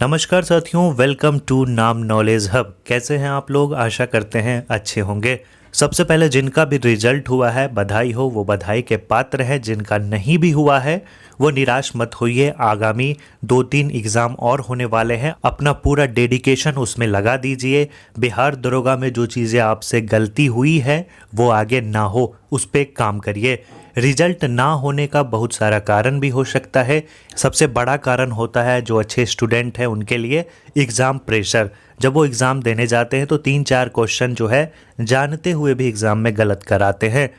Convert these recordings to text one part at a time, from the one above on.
नमस्कार साथियों, welcome to नाम नॉलेज हब। कैसे हैं आप लोग? आशा करते हैं अच्छे होंगे। सबसे पहले जिनका भी रिजल्ट हुआ है बधाई हो, वो बधाई के पात्र हैं। जिनका नहीं भी हुआ है वो निराश मत होइए। आगामी 2-3 एग्ज़ाम और होने वाले हैं, अपना पूरा डेडिकेशन उसमें लगा दीजिए। बिहार दरोगा में जो चीज़ें आपसे गलती हुई है वो आगे ना हो, उस पर काम करिए। रिजल्ट ना होने का बहुत सारा कारण भी हो सकता है। सबसे बड़ा कारण होता है जो अच्छे स्टूडेंट हैं उनके लिए एग्ज़ाम प्रेशर। जब वो एग्ज़ाम देने जाते हैं तो 3-4 क्वेश्चन जो है जानते हुए भी एग्ज़ाम में गलत कराते हैं,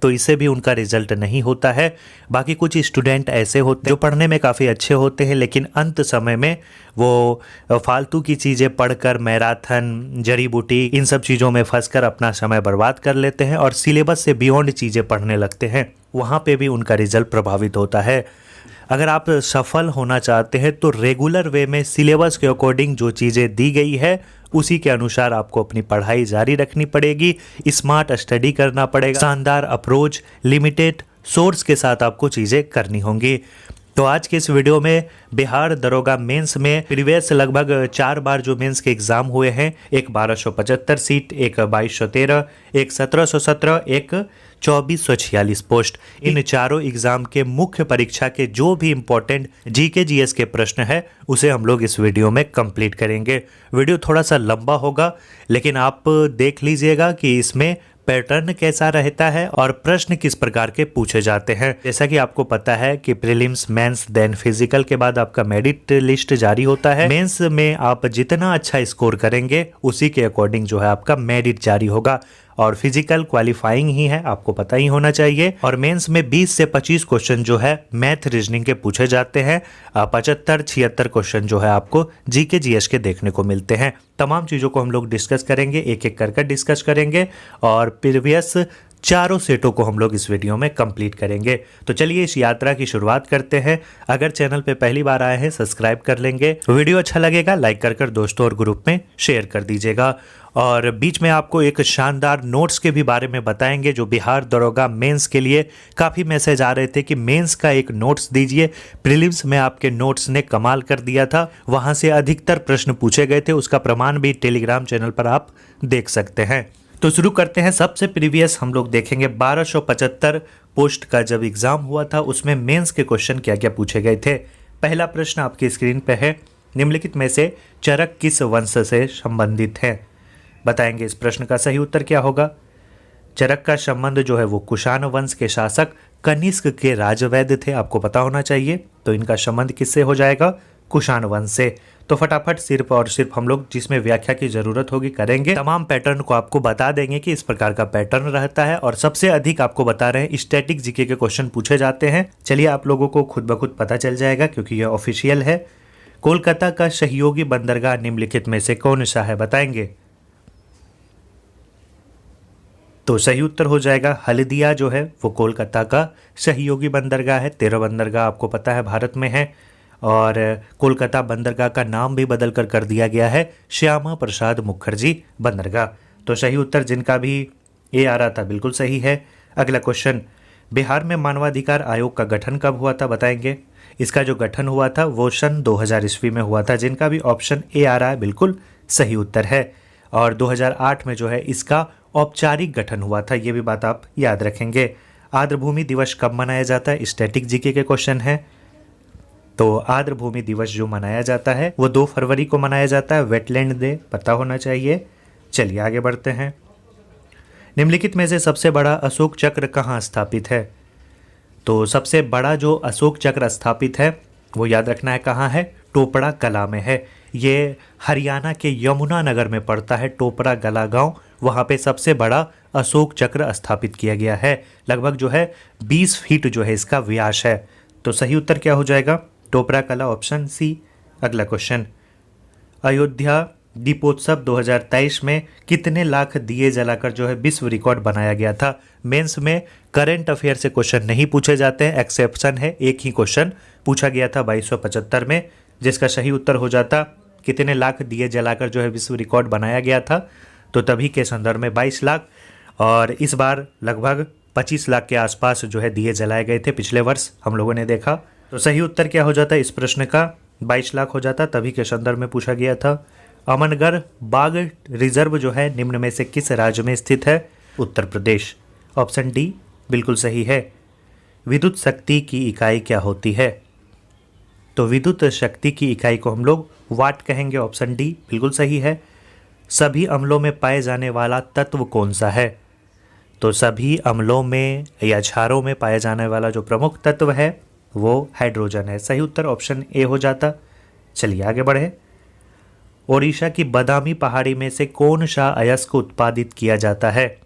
तो इससे भी उनका रिजल्ट नहीं होता है। बाकी कुछ स्टूडेंट ऐसे होते हैं जो पढ़ने में काफ़ी अच्छे होते हैं, लेकिन अंत समय में वो फालतू की चीज़ें पढ़कर मैराथन, जड़ी बूटी, इन सब चीज़ों में फंसकर अपना समय बर्बाद कर लेते हैं और सिलेबस से बियॉन्ड चीज़ें पढ़ने लगते हैं। वहाँ पे भी उनका रिजल्ट प्रभावित होता है। अगर आप सफल होना चाहते हैं तो रेगुलर वे में सिलेबस के अकॉर्डिंग जो चीज़ें दी गई है उसी के अनुसार आपको अपनी पढ़ाई जारी रखनी पड़ेगी। स्मार्ट स्टडी करना पड़ेगा, शानदार अप्रोच, लिमिटेड सोर्स के साथ आपको चीज़ें करनी होंगी। तो आज के इस वीडियो में बिहार दरोगा मेंस में प्रीवियस लगभग 4 बार जो मेंस के एग्ज़ाम हुए हैं, एक 1275 सीट, एक 2213, एक 1717, एक 2446 पोस्ट, इन चारों एग्ज़ाम के मुख्य परीक्षा के जो भी इम्पोर्टेंट जीके जीएस के प्रश्न है उसे हम लोग इस वीडियो में कंप्लीट करेंगे। वीडियो थोड़ा सा लंबा होगा, लेकिन आप देख लीजिएगा कि इसमें पैटर्न कैसा रहता है और प्रश्न किस प्रकार के पूछे जाते हैं। जैसा कि आपको पता है कि प्रीलिम्स, मेंस, देन फिजिकल के बाद आपका मेरिट लिस्ट जारी होता है। मेंस में आप जितना अच्छा स्कोर करेंगे उसी के अकॉर्डिंग जो है आपका मेरिट जारी होगा, और फिजिकल क्वालिफाइंग ही है, आपको पता ही होना चाहिए। और मेंस में 20 से 25 क्वेश्चन जो है मैथ रीजनिंग के पूछे जाते हैं। 75-76 क्वेश्चन जो है आपको जीके जीएस के देखने को मिलते हैं। तमाम चीज़ों को हम लोग डिस्कस करेंगे, एक एक कर डिस्कस करेंगे और प्रीवियस चारों सेटों को हम लोग इस वीडियो में कंप्लीट करेंगे। तो चलिए इस यात्रा की शुरुआत करते हैं। अगर चैनल पे पहली बार आए हैं सब्सक्राइब कर लेंगे, वीडियो अच्छा लगेगा लाइक कर दोस्तों और ग्रुप में शेयर कर दीजिएगा। और बीच में आपको एक शानदार नोट्स के भी बारे में बताएंगे जो बिहार दरोगा मेंस के लिए काफ़ी मैसेज आ रहे थे कि मेंस का एक नोट्स दीजिए। प्रीलिम्स में आपके नोट्स ने कमाल कर दिया था, वहाँ से अधिकतर प्रश्न पूछे गए थे, उसका प्रमाण भी टेलीग्राम चैनल पर आप देख सकते हैं। तो शुरू करते हैं। सबसे प्रीवियस हम लोग देखेंगे 1275 पोस्ट का जब एग्ज़ाम हुआ था उसमें मेंस के क्वेश्चन क्या क्या पूछे गए थे। पहला प्रश्न आपकी स्क्रीन पे है, निम्नलिखित में से चरक किस वंश से संबंधित है? बताएंगे इस प्रश्न का सही उत्तर क्या होगा। चरक का संबंध जो है वो कुषाण वंश के शासक कनिष्क के राजवैद्य थे, आपको पता होना चाहिए। तो इनका संबंध किससे हो जाएगा? कुषाण वंश से। तो फटाफट सिर्फ और सिर्फ हम लोग जिसमें व्याख्या की जरूरत होगी करेंगे। तमाम पैटर्न को आपको बता देंगे कि इस प्रकार का पैटर्न रहता है, और सबसे अधिक आपको बता रहे हैं स्टैटिक जीके के क्वेश्चन पूछे जाते हैं। चलिए आप लोगों को खुद ब खुद पता चल जाएगा क्योंकि यह ऑफिशियल है। कोलकाता का सहयोगी बंदरगाह निम्नलिखित में से कौन सा है? बताएंगे। तो सही उत्तर हो जाएगा हल्दिया जो है वो कोलकाता का सहयोगी बंदरगाह है। 13 बंदरगाह आपको पता है भारत में है, और कोलकाता बंदरगाह का नाम भी बदल कर दिया गया है श्यामा प्रसाद मुखर्जी बंदरगाह। तो सही उत्तर जिनका भी ये आ रहा था बिल्कुल सही है। अगला क्वेश्चन, बिहार में मानवाधिकार आयोग का गठन कब हुआ था? बताएंगे। इसका जो गठन हुआ था वो सन 2000 ईस्वी में हुआ था। जिनका भी ऑप्शन ए आ रहा है बिल्कुल सही उत्तर है। और 2008 में जो है इसका औपचारिक गठन हुआ था, ये भी बात आप याद रखेंगे। आर्द्रभूमि दिवस कब मनाया जाता है? स्टैटिक जीके के क्वेश्चन है। तो आर्द्रभूमि दिवस जो मनाया जाता है वो 2 फरवरी को मनाया जाता है। वेटलैंड डे पता होना चाहिए। चलिए आगे बढ़ते हैं। निम्नलिखित में से सबसे बड़ा अशोक चक्र कहाँ स्थापित है? तो सबसे बड़ा जो अशोक चक्र स्थापित है वो याद रखना है कहाँ है? टोपड़ा कला में है। ये हरियाणा के यमुनानगर में पड़ता है, टोपड़ा कला गांव। वहाँ पे सबसे बड़ा अशोक चक्र स्थापित किया गया है। लगभग जो है 20 फीट जो है इसका व्यास है। तो सही उत्तर क्या हो जाएगा? टोपरा कला, ऑप्शन सी। अगला क्वेश्चन, अयोध्या दीपोत्सव 2023 में कितने लाख दिए जलाकर जो है विश्व रिकॉर्ड बनाया गया था? मेंस में करंट अफेयर से क्वेश्चन नहीं पूछे जाते हैं, एक्सेप्शन है, एक ही क्वेश्चन पूछा गया था 2275 में, जिसका सही उत्तर हो जाता कितने लाख दिए जलाकर जो है विश्व रिकॉर्ड बनाया गया था। तो तभी के संदर्भ में 22 लाख, और इस बार लगभग 25 लाख के आसपास जो है दिए जलाए गए थे पिछले वर्ष हम लोगों ने देखा। तो सही उत्तर क्या हो जाता है इस प्रश्न का? 22 लाख हो जाता, तभी के संदर्भ में पूछा गया था। अमनगढ़ बाघ रिजर्व जो है निम्न में से किस राज्य में स्थित है? उत्तर प्रदेश। ऑप्शन डी बिल्कुल सही है। विद्युत शक्ति की इकाई क्या होती है? तो विद्युत शक्ति की इकाई को हम लोग वाट कहेंगे। ऑप्शन डी बिल्कुल सही है। सभी अम्लों में पाए जाने वाला तत्व कौन सा है? तो सभी अम्लों में या क्षारों में पाया जाने वाला जो प्रमुख तत्व है वो हाइड्रोजन है। सही उत्तर ऑप्शन ए हो जाता। चलिए आगे बढ़े। ओडिशा की बादामी पहाड़ी में से कौन सा अयस्क उत्पादित किया जाता है?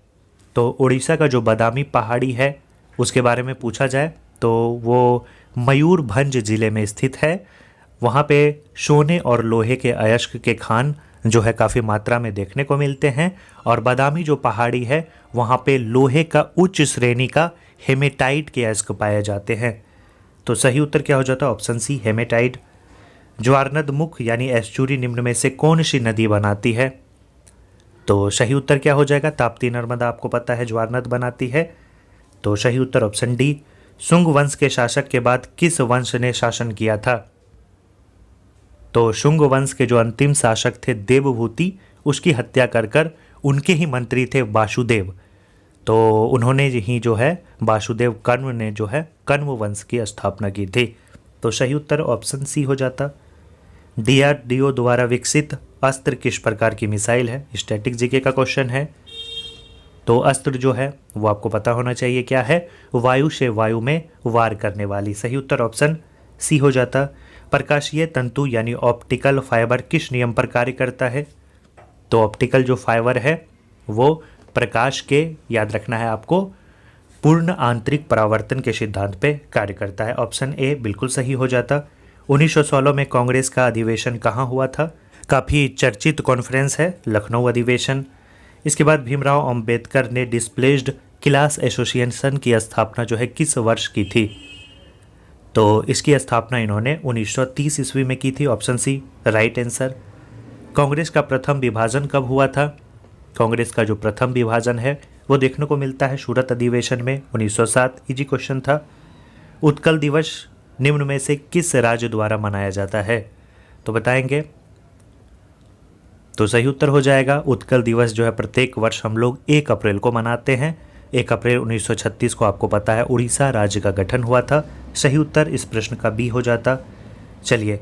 तो ओडिशा का जो बादामी पहाड़ी है उसके बारे में पूछा जाए तो वो मयूरभंज जिले में स्थित है। वहाँ पे सोने और लोहे के अयस्क के खान जो है काफ़ी मात्रा में देखने को मिलते हैं, और बादामी जो पहाड़ी है वहाँ पे लोहे का उच्च श्रेणी का हेमेटाइट के अयस्क पाए जाते हैं। तो सही उत्तर क्या हो जाता है? ऑप्शन सी हेमेटाइट। ज्वारनद मुख यानी एस्चुरी निम्न में से कौन सी नदी बनाती है? तो सही उत्तर क्या हो जाएगा? ताप्ती नर्मदा आपको पता है ज्वारनद बनाती है। तो सही उत्तर ऑप्शन डी। शुंग वंश के शासक के बाद किस वंश ने शासन किया था? तो शुंग वंश के जो अंतिम शासक थे देवभूति, उसकी हत्या कर उनके ही मंत्री थे वासुदेव। तो उन्होंने ही जो है वासुदेव कर्म ने जो है कर्म वंश की स्थापना की थी। तो सही उत्तर ऑप्शन सी हो जाता। डीआरडीओ द्वारा विकसित अस्त्र किस प्रकार की मिसाइल है? स्टैटिक जीके का क्वेश्चन है। तो अस्त्र जो है वो आपको पता होना चाहिए क्या है? वायु से वायु में वार करने वाली। सही उत्तर ऑप्शन सी हो जाता। प्रकाशीय तंतु यानी ऑप्टिकल फाइबर किस नियम पर कार्य करता है? तो ऑप्टिकल जो फाइबर है वो प्रकाश के, याद रखना है आपको, पूर्ण आंतरिक परावर्तन के सिद्धांत पे कार्य करता है। ऑप्शन ए बिल्कुल सही हो जाता। 1916 में कांग्रेस का अधिवेशन कहाँ हुआ था? काफ़ी चर्चित कॉन्फ्रेंस है लखनऊ अधिवेशन। इसके बाद भीमराव अंबेडकर ने डिस्प्लेस्ड क्लास एसोसिएशन की स्थापना जो है किस वर्ष की थी? तो इसकी स्थापना इन्होंने 1930 ईस्वी में की थी। Option C right answer. Congress का प्रथम विभाजन कब हुआ था? कांग्रेस का जो प्रथम विभाजन है वो देखने को मिलता है सूरत अधिवेशन में 1907। इजी क्वेश्चन था। उत्कल दिवस निम्न में से किस राज्य द्वारा मनाया जाता है? तो बताएंगे। तो सही उत्तर हो जाएगा उत्कल दिवस जो है प्रत्येक वर्ष हम लोग 1 अप्रैल को मनाते हैं। 1 अप्रैल 1936 को आपको पता है उड़ीसा राज्य का गठन हुआ था। सही उत्तर इस प्रश्न का बी हो जाता। चलिए,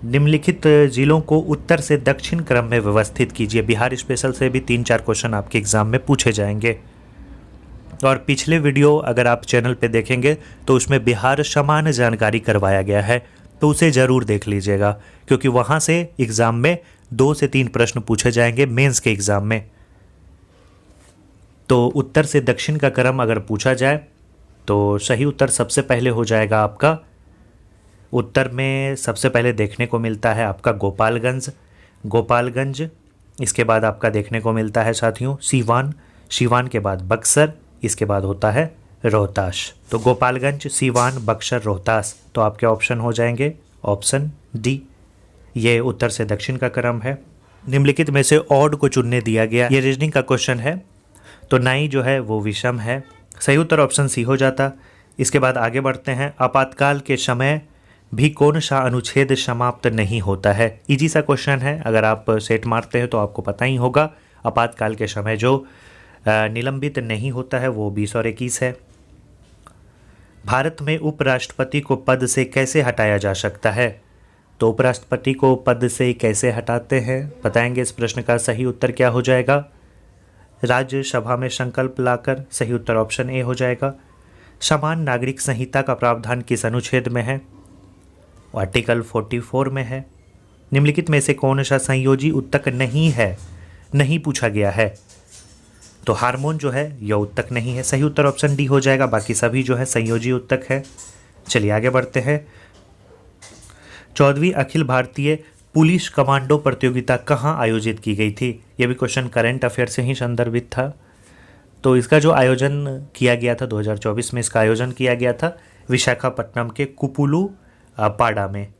निम्नलिखित जिलों को उत्तर से दक्षिण क्रम में व्यवस्थित कीजिए। बिहार स्पेशल से भी 3-4 क्वेश्चन आपके एग्जाम में पूछे जाएंगे। और पिछले वीडियो अगर आप चैनल पे देखेंगे तो उसमें बिहार समान जानकारी करवाया गया है, तो उसे ज़रूर देख लीजिएगा, क्योंकि वहाँ से एग्ज़ाम में 2 से 3 प्रश्न पूछे जाएंगे मेंस के एग्ज़ाम में। तो उत्तर से दक्षिण का क्रम अगर पूछा जाए तो सही उत्तर सबसे पहले हो जाएगा आपका, उत्तर में सबसे पहले देखने को मिलता है आपका गोपालगंज। इसके बाद आपका देखने को मिलता है साथियों सीवान के बाद बक्सर, इसके बाद होता है रोहतास। तो गोपालगंज, सीवान, बक्सर, रोहतास, तो आपके ऑप्शन हो जाएंगे ऑप्शन डी। ये उत्तर से दक्षिण का क्रम है। निम्नलिखित में से ऑड को चुनने दिया गया, ये रीजनिंग का क्वेश्चन है। तो नाई जो है वो विषम है। सही उत्तर ऑप्शन सी हो जाता। इसके बाद आगे बढ़ते हैं। आपातकाल के समय भी कौन सा अनुच्छेद समाप्त नहीं होता है? इजी सा क्वेश्चन है, अगर आप सेट मारते हैं तो आपको पता ही होगा। आपातकाल के समय जो निलंबित नहीं होता है वो 20 और 21 है। भारत में उपराष्ट्रपति को पद से कैसे हटाया जा सकता है? तो उपराष्ट्रपति को पद से कैसे हटाते हैं बताएंगे। इस प्रश्न का सही उत्तर क्या हो जाएगा? राज्यसभा में संकल्प लाकर। सही उत्तर ऑप्शन ए हो जाएगा। समान नागरिक संहिता का प्रावधान किस अनुच्छेद में है? आर्टिकल 44 में है। निम्नलिखित में से कौन सा संयोजी उत्तक नहीं है? नहीं पूछा गया है। तो हार्मोन जो है यह उत्तक नहीं है। सही उत्तर ऑप्शन डी हो जाएगा। बाकी सभी जो है संयोजी उत्तक है। चलिए आगे बढ़ते हैं। 14वीं अखिल भारतीय पुलिस कमांडो प्रतियोगिता कहाँ आयोजित की गई थी? यह भी क्वेश्चन करंट अफेयर से ही संदर्भित था। तो इसका जो आयोजन किया गया था 2024 में इसका आयोजन किया गया था विशाखापट्टनम के कुपुलू पाड़ा में।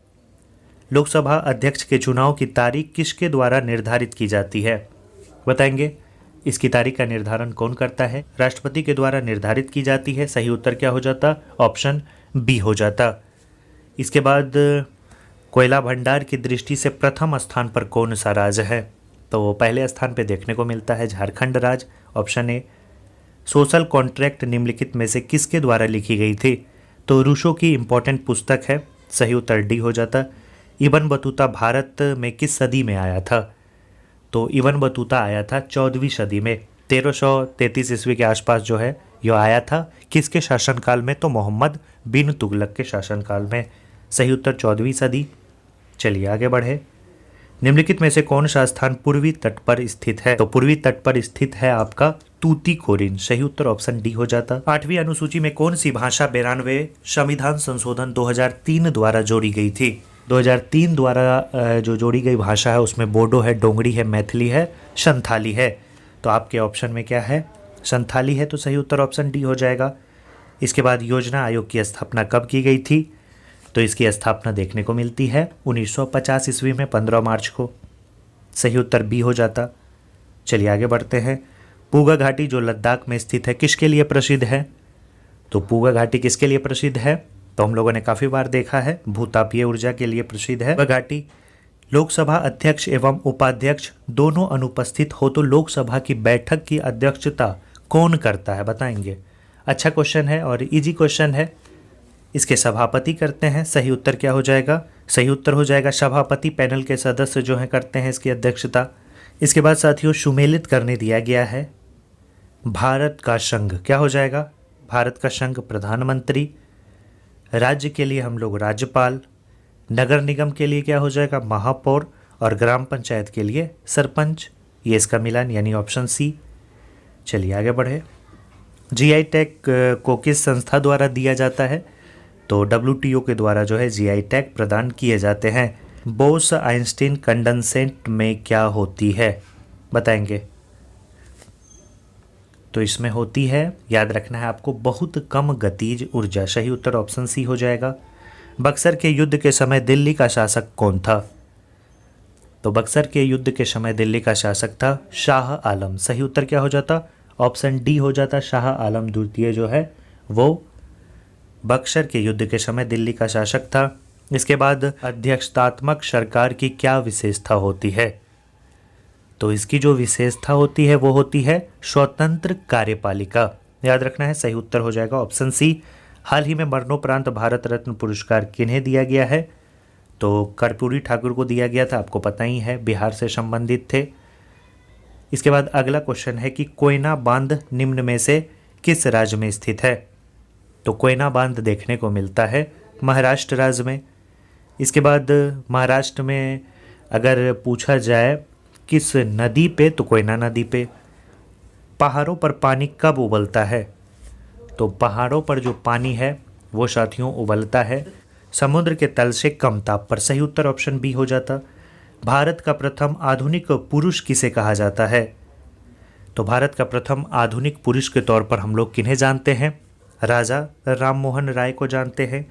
लोकसभा अध्यक्ष के चुनाव की तारीख किसके द्वारा निर्धारित की जाती है? बताएंगे। इसकी तारीख का निर्धारण कौन करता है? राष्ट्रपति के द्वारा निर्धारित की जाती है। सही उत्तर क्या हो जाता? ऑप्शन बी हो जाता। इसके बाद कोयला भंडार की दृष्टि से प्रथम स्थान पर कौन सा राज्य है? तो पहले स्थान पे देखने को मिलता है झारखंड राज्य, ऑप्शन ए। सोशल कॉन्ट्रैक्ट निम्नलिखित में से किसके द्वारा लिखी गई थी? तो रूसो की इम्पोर्टेंट पुस्तक है, सही उत्तर डी हो जाता। इब्न बतूता भारत में किस सदी में आया था? तो इब्न बतूता आया था 14वीं सदी में, 1333 ईस्वी के आसपास जो है यह आया था। किसके शासनकाल में? तो मोहम्मद बिन तुगलक के शासनकाल में। सही उत्तर 14वीं सदी। चलिए आगे बढ़े। निम्नलिखित में से कौन सा स्थान पूर्वी तट पर स्थित है? तो पूर्वी तट पर स्थित है आपका तूतीकोरिन, सही उत्तर ऑप्शन डी हो जाता। 8वीं अनुसूची में कौन सी भाषा 92वें संविधान संशोधन 2003 द्वारा जोड़ी गई थी? 2003 द्वारा जो जोड़ी गई भाषा है उसमें बोडो है, डोंगरी है, मैथिली है, संथाली है। तो आपके ऑप्शन में क्या है? संथाली है, तो सही उत्तर ऑप्शन डी हो जाएगा। इसके बाद योजना आयोग की स्थापना कब की गई थी? तो इसकी स्थापना देखने को मिलती है 1950 ईस्वी में 15 मार्च को, सही उत्तर बी हो जाता। चलिए आगे बढ़ते हैं। पूगा घाटी जो लद्दाख में स्थित है किसके लिए प्रसिद्ध है? तो पूगा घाटी किसके लिए प्रसिद्ध है? तो हम लोगों ने काफ़ी बार देखा है, भूतापीय ऊर्जा के लिए प्रसिद्ध है। पूगा घाटी लोकसभा अध्यक्ष एवं उपाध्यक्ष दोनों अनुपस्थित हो तो लोकसभा की बैठक की अध्यक्षता कौन करता है? बताएंगे। अच्छा क्वेश्चन है और इजी क्वेश्चन है। इसके सभापति करते हैं, सही उत्तर क्या हो जाएगा? सही उत्तर हो जाएगा सभापति। पैनल के सदस्य जो हैं करते हैं इसकी अध्यक्षता। इसके बाद साथियों सुमेलित करने दिया गया है भारत का संघ, क्या हो जाएगा? भारत का संघ प्रधानमंत्री, राज्य के लिए हम लोग राज्यपाल, नगर निगम के लिए क्या हो जाएगा? महापौर, और ग्राम पंचायत के लिए सरपंच। ये इसका मिलान यानी ऑप्शन सी। चलिए आगे बढ़े। जीआई टैग को किस संस्था द्वारा दिया जाता है? तो WTO के द्वारा जो है जीआई टैग प्रदान किए जाते हैं। बोस आइंस्टीन कंडेंसेट में क्या होती है? बताएंगे। तो इसमें होती है, याद रखना है आपको, बहुत कम गतिज ऊर्जा। सही उत्तर ऑप्शन सी हो जाएगा। बक्सर के युद्ध के समय दिल्ली का शासक कौन था? तो बक्सर के युद्ध के समय दिल्ली का शासक था शाह आलम। सही उत्तर क्या हो जाता? ऑप्शन डी हो जाता। शाह आलम द्वितीय जो है वो बक्सर के युद्ध के समय दिल्ली का शासक था। इसके बाद अध्यक्षतात्मक सरकार की क्या विशेषता होती है? तो इसकी जो विशेषता होती है वो होती है स्वतंत्र कार्यपालिका। याद रखना है, सही उत्तर हो जाएगा ऑप्शन सी। हाल ही में मरणोपरांत भारत रत्न पुरस्कार किन्हें दिया गया है? तो कर्पूरी ठाकुर को दिया गया था, आपको पता ही है, बिहार से संबंधित थे। इसके बाद अगला क्वेश्चन है कि कोयना बांध निम्न में से किस राज्य में स्थित है? तो कोयना बांध देखने को मिलता है महाराष्ट्र राज्य में। इसके बाद महाराष्ट्र में अगर पूछा जाए किस नदी पे, तो कोयना नदी पे। पहाड़ों पर पानी कब उबलता है? तो पहाड़ों पर जो पानी है वो साथियों उबलता है समुद्र के तल से कम ताप पर। सही उत्तर ऑप्शन बी हो जाता। भारत का प्रथम आधुनिक पुरुष किसे कहा जाता है? तो भारत का प्रथम आधुनिक पुरुष के तौर पर हम लोग किन्हें जानते हैं? राजा राम मोहन राय को जानते हैं।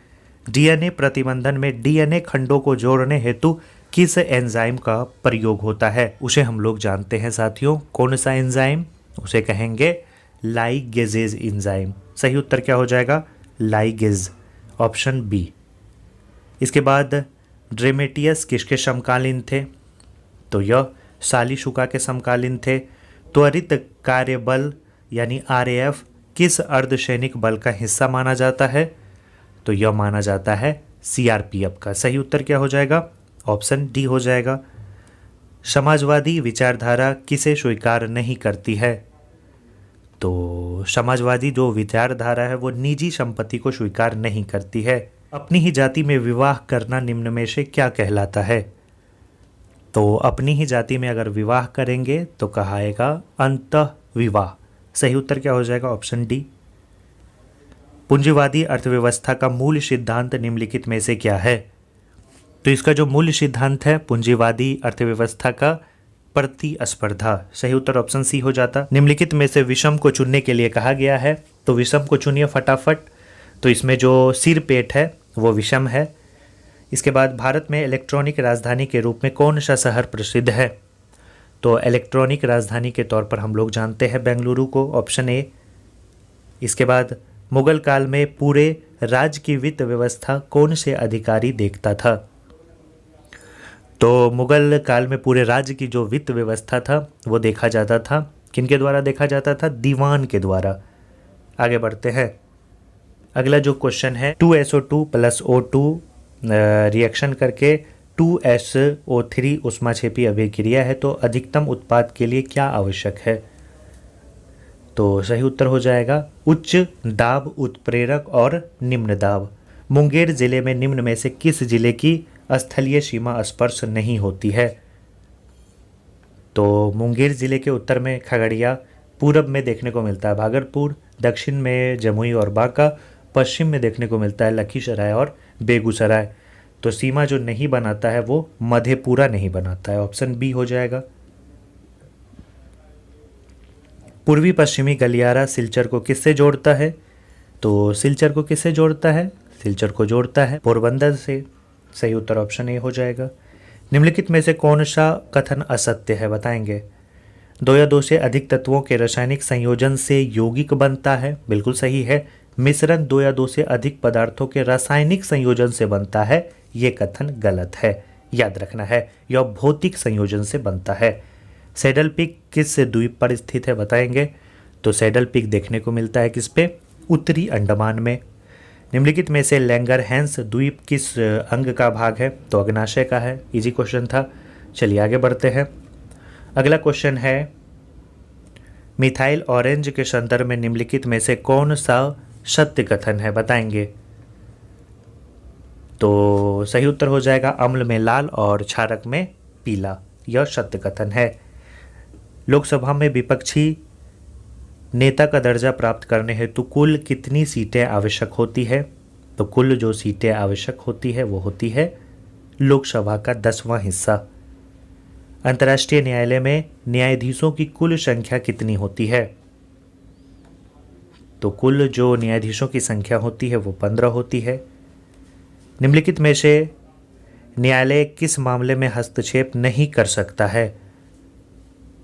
डीएनए प्रतिबंधन में डीएनए खंडों को जोड़ने हेतु किस एंजाइम का प्रयोग होता है? उसे हम लोग जानते हैं साथियों। कौन सा एंजाइम? उसे कहेंगे लाइगेजेज एंजाइम। सही उत्तर क्या हो जाएगा? Ligase, option B. इसके बाद ड्रेमेटियस किसके समकालीन थे? तो यह सालिशुका के समकालीन थे। त्वरित कार्यबल यानी RAF किस अर्धसैनिक बल का हिस्सा माना जाता है? तो यह माना जाता है CRPF का। सही उत्तर क्या हो जाएगा? ऑप्शन डी हो जाएगा। समाजवादी विचारधारा किसे स्वीकार नहीं करती है? तो समाजवादी जो विचारधारा है वो निजी संपत्ति को स्वीकार नहीं करती है। अपनी ही जाति में विवाह करना निम्न में से क्या कहलाता है? तो अपनी ही जाति में अगर विवाह करेंगे तो कहाएगा अंतः विवाह। सही उत्तर क्या हो जाएगा? Option D. पूंजीवादी अर्थव्यवस्था का मूल सिद्धांत निम्नलिखित में से क्या है? तो इसका जो मूल सिद्धांत है पूंजीवादी अर्थव्यवस्था का प्रतिस्पर्धा। सही उत्तर ऑप्शन सी हो जाता। निम्नलिखित में से विषम को चुनने के लिए कहा गया है, तो विषम को चुनिए फटाफट। तो इसमें जो सिर पेट है वो विषम है। इसके बाद भारत में इलेक्ट्रॉनिक राजधानी के रूप में कौन सा शहर प्रसिद्ध है? तो इलेक्ट्रॉनिक राजधानी के तौर पर हम लोग जानते हैं बेंगलुरु को, ऑप्शन ए। इसके बाद मुगल काल में पूरे राज्य की वित्त व्यवस्था कौन से अधिकारी देखता था? तो मुगल काल में पूरे राज्य की जो वित्त व्यवस्था था वो देखा जाता था, किनके द्वारा देखा जाता था? दीवान के द्वारा। आगे बढ़ते हैं। अगला जो क्वेश्चन है, 2SO2 प्लस O2 रिएक्शन करके 2SO3 ऊष्माक्षेपी अभिक्रिया है, तो अधिकतम उत्पाद के लिए क्या आवश्यक है? तो सही उत्तर हो जाएगा उच्च दाब उत्प्रेरक और निम्न दाब। मुंगेर जिले में निम्न में से किस जिले की स्थलीय सीमा स्पर्श नहीं होती है? तो मुंगेर जिले के उत्तर में खगड़िया, पूरब में देखने को मिलता है भागलपुर, दक्षिण में जमुई और बांका, पश्चिम में देखने को मिलता है लखीसराय और बेगूसराय। तो सीमा जो नहीं बनाता है वो मधेपुरा नहीं बनाता है, ऑप्शन बी हो जाएगा। पूर्वी पश्चिमी गलियारा सिलचर को किससे जोड़ता है? तो सिलचर को किससे जोड़ता है? सिलचर को जोड़ता है पोरबंदर से। सही उत्तर ऑप्शन ए हो जाएगा। निम्नलिखित में से कौन सा कथन असत्य है, बताएंगे? 2 या 2 से अधिक तत्वों के रासायनिक संयोजन से यौगिक बनता है, बिल्कुल सही है। मिश्रण 2 या 2 से अधिक पदार्थों के रासायनिक संयोजन से बनता है, ये कथन गलत है, याद रखना है। यह भौतिक संयोजन से बनता है। सैडल पीक किस द्वीप पर स्थित है, बताएंगे? तो सैडल पीक देखने को मिलता है किस पे? उत्तरी अंडमान में। निम्नलिखित में से लैंगरहैंस द्वीप किस अंग का भाग है? तो अग्नाशय का है। इजी क्वेश्चन था। चलिए आगे बढ़ते हैं। अगला क्वेश्चन है, मिथाइल ऑरेंज के संदर्भ में निम्नलिखित में से कौन सा सत्य कथन है, बताएंगे? तो सही उत्तर हो जाएगा अम्ल में लाल और क्षारक में पीला, यह सत्य कथन है। लोकसभा में विपक्षी नेता का दर्जा प्राप्त करने हेतु कुल कितनी सीटें आवश्यक होती है? तो कुल जो सीटें आवश्यक होती है वो होती है लोकसभा का 10वां हिस्सा। अंतर्राष्ट्रीय न्यायालय में न्यायाधीशों की कुल संख्या कितनी होती है? तो कुल जो न्यायाधीशों की संख्या होती है वो 15 होती है। निम्नलिखित में से न्यायालय किस मामले में हस्तक्षेप नहीं कर सकता है?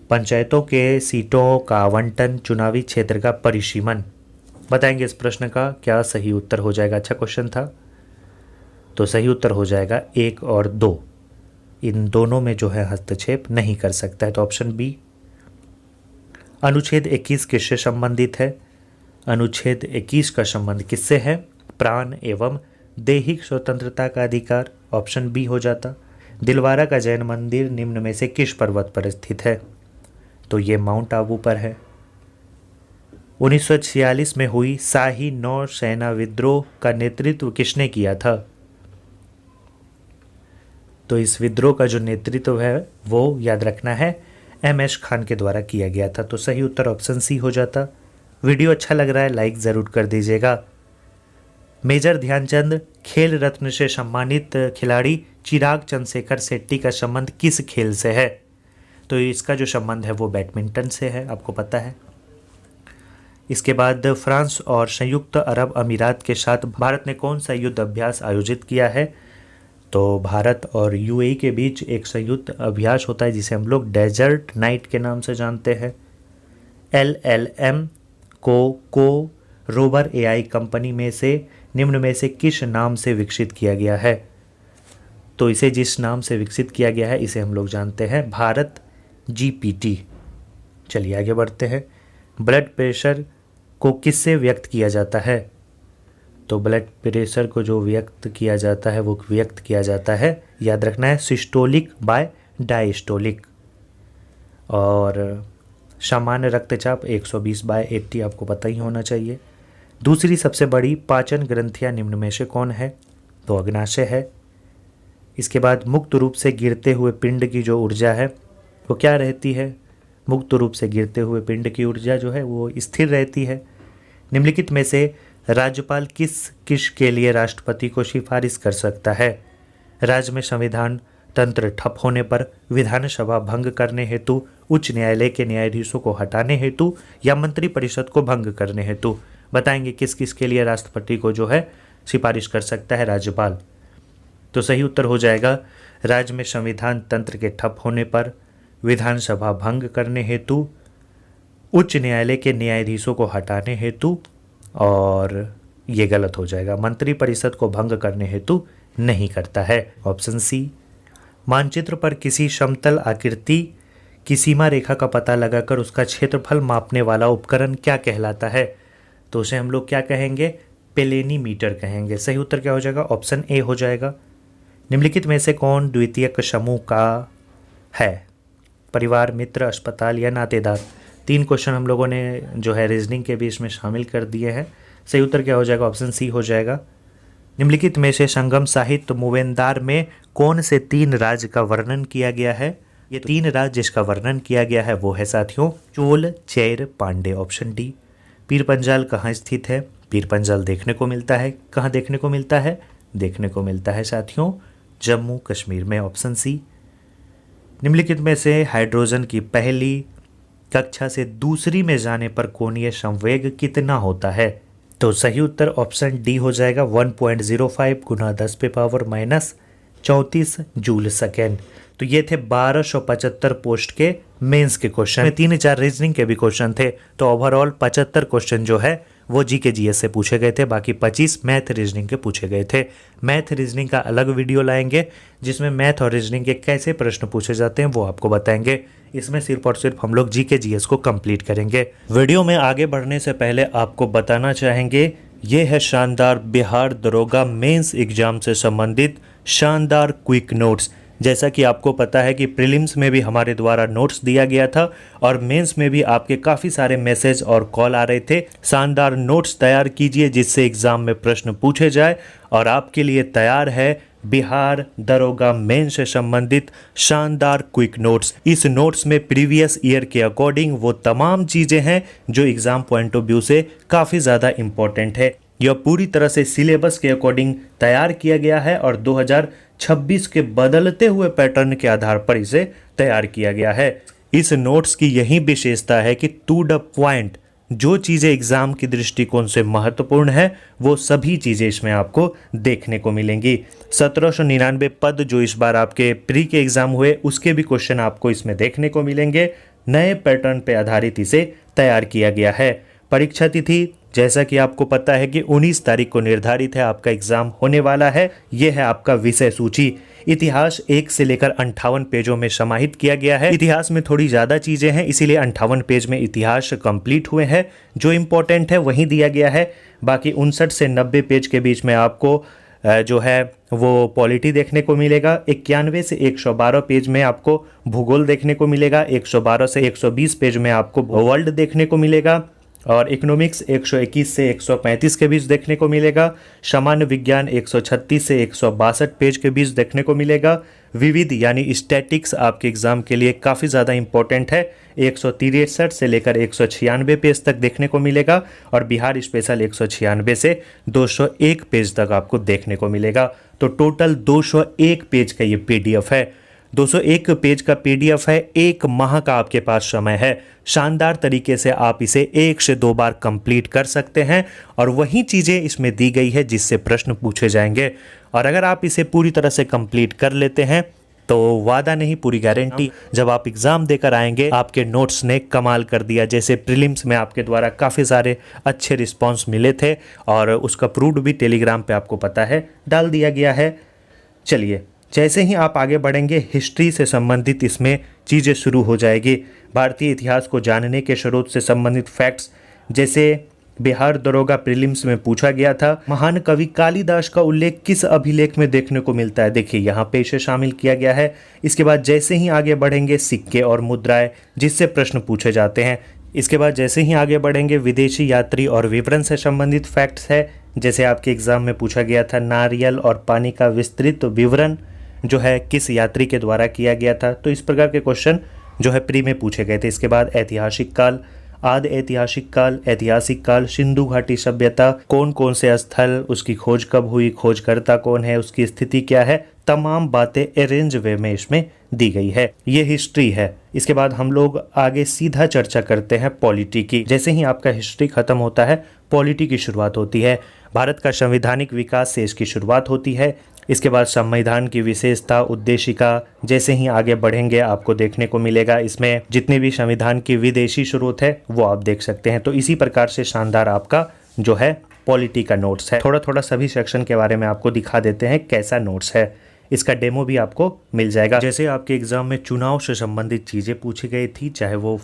पंचायतों के सीटों का आवंटन, चुनावी क्षेत्र का परिसीमन। बताएंगे इस प्रश्न का क्या सही उत्तर हो जाएगा? अच्छा क्वेश्चन था। तो सही उत्तर हो जाएगा 1 और 2, इन दोनों में जो है हस्तक्षेप नहीं कर सकता है, तो ऑप्शन बी। अनुच्छेद 21 किससे संबंधित है? अनुच्छेद 21 का संबंध किससे है? प्राण एवं दैहिक स्वतंत्रता का अधिकार, ऑप्शन बी हो जाता। दिलवारा का जैन मंदिर निम्न में से किस पर्वत पर स्थित है? तो ये माउंट आबू पर है। 1946 में हुई शाही नौसेना विद्रोह का नेतृत्व किसने किया था? तो इस विद्रोह का जो नेतृत्व है वो याद रखना है MS खान के द्वारा किया गया था, तो सही उत्तर ऑप्शन सी हो जाता। वीडियो अच्छा लग रहा है लाइक ज़रूर कर दीजिएगा। मेजर ध्यानचंद खेल रत्न से सम्मानित खिलाड़ी चिराग चंद्रशेखर शेट्टी का संबंध किस खेल से है? तो इसका जो संबंध है वो बैडमिंटन से है, आपको पता है। इसके बाद फ्रांस और संयुक्त अरब अमीरात के साथ भारत ने कौन सा युद्ध अभ्यास आयोजित किया है? तो भारत और UAE के बीच एक संयुक्त अभ्यास होता है जिसे हम लोग डेजर्ट नाइट के नाम से जानते हैं। LLM को रोवर AI कंपनी में से निम्न में से किस नाम से विकसित किया गया है? तो इसे जिस नाम से विकसित किया गया है इसे हम लोग जानते हैं भारत GPT। चलिए आगे बढ़ते हैं। ब्लड प्रेशर को किससे व्यक्त किया जाता है? तो ब्लड प्रेशर को जो व्यक्त किया जाता है वो व्यक्त किया जाता है, याद रखना है, सिस्टोलिक बाय डायस्टोलिक। और सामान्य रक्तचाप 120/80 आपको पता ही होना चाहिए। दूसरी सबसे बड़ी पाचन ग्रंथियां निम्न में से कौन है? तो अग्नाशय है। इसके बाद मुक्त रूप से गिरते हुए पिंड की जो ऊर्जा है वो क्या रहती है? मुक्त रूप से गिरते हुए पिंड की ऊर्जा जो है वो स्थिर रहती है। निम्नलिखित में से राज्यपाल किस किस के लिए राष्ट्रपति को सिफारिश कर सकता है? राज्य में संविधान तंत्र ठप होने पर, विधानसभा भंग करने हेतु, उच्च न्यायालय के न्यायाधीशों को हटाने हेतु या मंत्रिपरिषद को भंग करने हेतु। बताएंगे किस किस के लिए राष्ट्रपति को जो है सिफारिश कर सकता है राज्यपाल? तो सही उत्तर हो जाएगा राज्य में संविधान तंत्र के ठप होने पर, विधानसभा भंग करने हेतु, उच्च न्यायालय के न्यायाधीशों को हटाने हेतु, और ये गलत हो जाएगा, मंत्रिपरिषद को भंग करने हेतु नहीं करता है, ऑप्शन सी। मानचित्र पर किसी समतल आकृति की सीमा रेखा का पता लगाकर उसका क्षेत्रफल मापने वाला उपकरण क्या कहलाता है? तो उसे हम लोग क्या कहेंगे? पेलेनीमीटर कहेंगे। सही उत्तर क्या हो जाएगा? ऑप्शन ए हो जाएगा। निम्नलिखित में से कौन द्वितीयक समूह का है? परिवार, मित्र, अस्पताल या नातेदार। 3 क्वेश्चन हम लोगों ने जो है रीजनिंग के भी इसमें शामिल कर दिए हैं। सही उत्तर क्या हो जाएगा? ऑप्शन सी हो जाएगा। निम्नलिखित में से संगम साहित्य मूवेंदार में कौन से 3 राज्य का वर्णन किया गया है? ये 3 राज्य जिसका वर्णन किया गया है वो है साथियों चोल, चेर, पांडे। Option D. पीर पंजाल कहाँ स्थित है? पीर पंजाल देखने को मिलता है, कहाँ देखने को मिलता है? देखने को मिलता है साथियों जम्मू कश्मीर में। Option C. निम्नलिखित में से हाइड्रोजन की पहली कक्षा से दूसरी में जाने पर कोणीय संवेग कितना होता है? तो सही उत्तर ऑप्शन डी हो जाएगा 1.05 गुना 10 पे पावर माइनस 34 जूल सेकेंड। तो ये थे 1275 पोस्ट के मेंस के क्वेश्चन। 3-4 रीजनिंग के भी क्वेश्चन थे। तो ओवरऑल 75 क्वेश्चन जो है वो जीके जीएस से पूछे गए थे, बाकी 25 मैथ रीजनिंग के पूछे गए थे। मैथ रीजनिंग का अलग वीडियो लाएंगे जिसमें मैथ और रीजनिंग के कैसे प्रश्न पूछे जाते हैं वो आपको बताएंगे। इसमें सिर्फ और सिर्फ हम लोग जीके जीएस को कंप्लीट करेंगे। वीडियो में आगे बढ़ने से पहले आपको बताना चाहेंगे ये है शानदार बिहार दरोगा मेंस एग्जाम से संबंधित शानदार क्विक नोट्स। जैसा कि आपको पता है कि प्रीलिम्स में भी हमारे द्वारा नोट्स दिया गया था और मेंस में भी आपके काफ़ी सारे मैसेज और कॉल आ रहे थे। शानदार नोट्स तैयार कीजिए जिससे एग्ज़ाम में प्रश्न पूछे जाए और आपके लिए तैयार है बिहार दरोगा मेंस से संबंधित शानदार क्विक नोट्स। इस नोट्स में प्रीवियस ईयर के अकॉर्डिंग वो तमाम चीज़ें हैं जो एग्ज़ाम पॉइंट ऑफ व्यू से काफ़ी ज़्यादा इम्पोर्टेंट है। यह पूरी तरह से सिलेबस के अकॉर्डिंग तैयार किया गया है और 2026 के बदलते हुए पैटर्न के आधार पर इसे तैयार किया गया है। इस नोट्स की यही विशेषता है कि टू द पॉइंट जो चीज़ें एग्ज़ाम की दृष्टिकोण से महत्वपूर्ण है वो सभी चीज़ें इसमें आपको देखने को मिलेंगी। 1799 पद जो इस बार आपके प्री के एग्ज़ाम हुए उसके भी क्वेश्चन आपको इसमें देखने को मिलेंगे। नए पैटर्न पर आधारित इसे तैयार किया गया है। परीक्षा तिथि जैसा कि आपको पता है कि 19 तारीख को निर्धारित है आपका एग्जाम होने वाला है। यह है आपका विषय सूची। इतिहास 1 से लेकर 58 पेजों में समाहित किया गया है। इतिहास में थोड़ी ज़्यादा चीज़ें हैं इसीलिए 58 पेज में इतिहास कंप्लीट हुए हैं। जो इम्पोर्टेंट है वही दिया गया है। बाकी 59 से 90 पेज के बीच में आपको जो है वो पॉलिटी देखने को मिलेगा। 91 से 112 पेज में आपको भूगोल देखने को मिलेगा। 112 से 120 पेज में आपको वर्ल्ड देखने को मिलेगा और इकोनॉमिक्स 121 से 135 के बीच देखने को मिलेगा। सामान्य विज्ञान 136 से 162 पेज के बीच देखने को मिलेगा। विविध यानी स्टैटिक्स आपके एग्जाम के लिए काफ़ी ज़्यादा इंपॉर्टेंट है। 163 से लेकर 196 पेज तक देखने को मिलेगा और बिहार स्पेशल 196 से 201 पेज तक आपको देखने को मिलेगा। तो टोटल 201 पेज का ये PDF है। 201 पेज का PDF है। 1 माह का आपके पास समय है। शानदार तरीके से आप इसे 1 से 2 बार कंप्लीट कर सकते हैं और वही चीज़ें इसमें दी गई है जिससे प्रश्न पूछे जाएंगे। और अगर आप इसे पूरी तरह से कंप्लीट कर लेते हैं तो वादा नहीं पूरी गारंटी, जब आप एग्ज़ाम देकर आएंगे आपके नोट्स ने कमाल कर दिया। जैसे प्रीलिम्स में आपके द्वारा काफ़ी सारे अच्छे रिस्पॉन्स मिले थे और उसका प्रूफ भी टेलीग्राम पे आपको पता है डाल दिया गया है। चलिए जैसे ही आप आगे बढ़ेंगे हिस्ट्री से संबंधित इसमें चीज़ें शुरू हो जाएगी। भारतीय इतिहास को जानने के स्रोत से संबंधित फैक्ट्स जैसे बिहार दरोगा प्रीलिम्स में पूछा गया था महान कवि कालिदास का उल्लेख किस अभिलेख में देखने को मिलता है, देखिए यहाँ पे इसे शामिल किया गया है। इसके बाद जैसे ही आगे बढ़ेंगे सिक्के और मुद्राएं जिससे प्रश्न पूछे जाते हैं। इसके बाद जैसे ही आगे बढ़ेंगे विदेशी यात्री और विवरण से संबंधित फैक्ट्स है। जैसे आपके एग्जाम में पूछा गया था नारियल और पानी का विस्तृत विवरण जो है किस यात्री के द्वारा किया गया था। तो इस प्रकार के क्वेश्चन जो है प्री में पूछे गए थे। इसके बाद ऐतिहासिक काल, आदि ऐतिहासिक काल, ऐतिहासिक काल, सिंधु घाटी सभ्यता, कौन कौन से स्थल, उसकी खोज कब हुई, खोजकर्ता कौन है, उसकी स्थिति क्या है, तमाम बातें अरेंज वे में इसमें दी गई है। ये हिस्ट्री है। इसके बाद हम लोग आगे सीधा चर्चा करते हैं पॉलिटी की। जैसे ही आपका हिस्ट्री खत्म होता है पॉलिटी की शुरुआत होती है। भारत का संवैधानिक विकास से इसकी शुरुआत होती है। इसके बाद संविधान की विशेषता, उद्देशिका, जैसे ही आगे बढ़ेंगे आपको देखने को मिलेगा। इसमें जितने भी संविधान की विदेशी स्रोत है वो आप देख सकते हैं। तो इसी प्रकार से शानदार आपका जो है पॉलिटी का नोट्स है। थोड़ा थोड़ा सभी सेक्शन के बारे में आपको दिखा देते हैं कैसा नोट्स है। इसका डेमो भी आपको मिल जाएगा। जैसे आपके एग्जाम में चुनाव से संबंधित चीज़ें पूछी गई थी, चाहे वो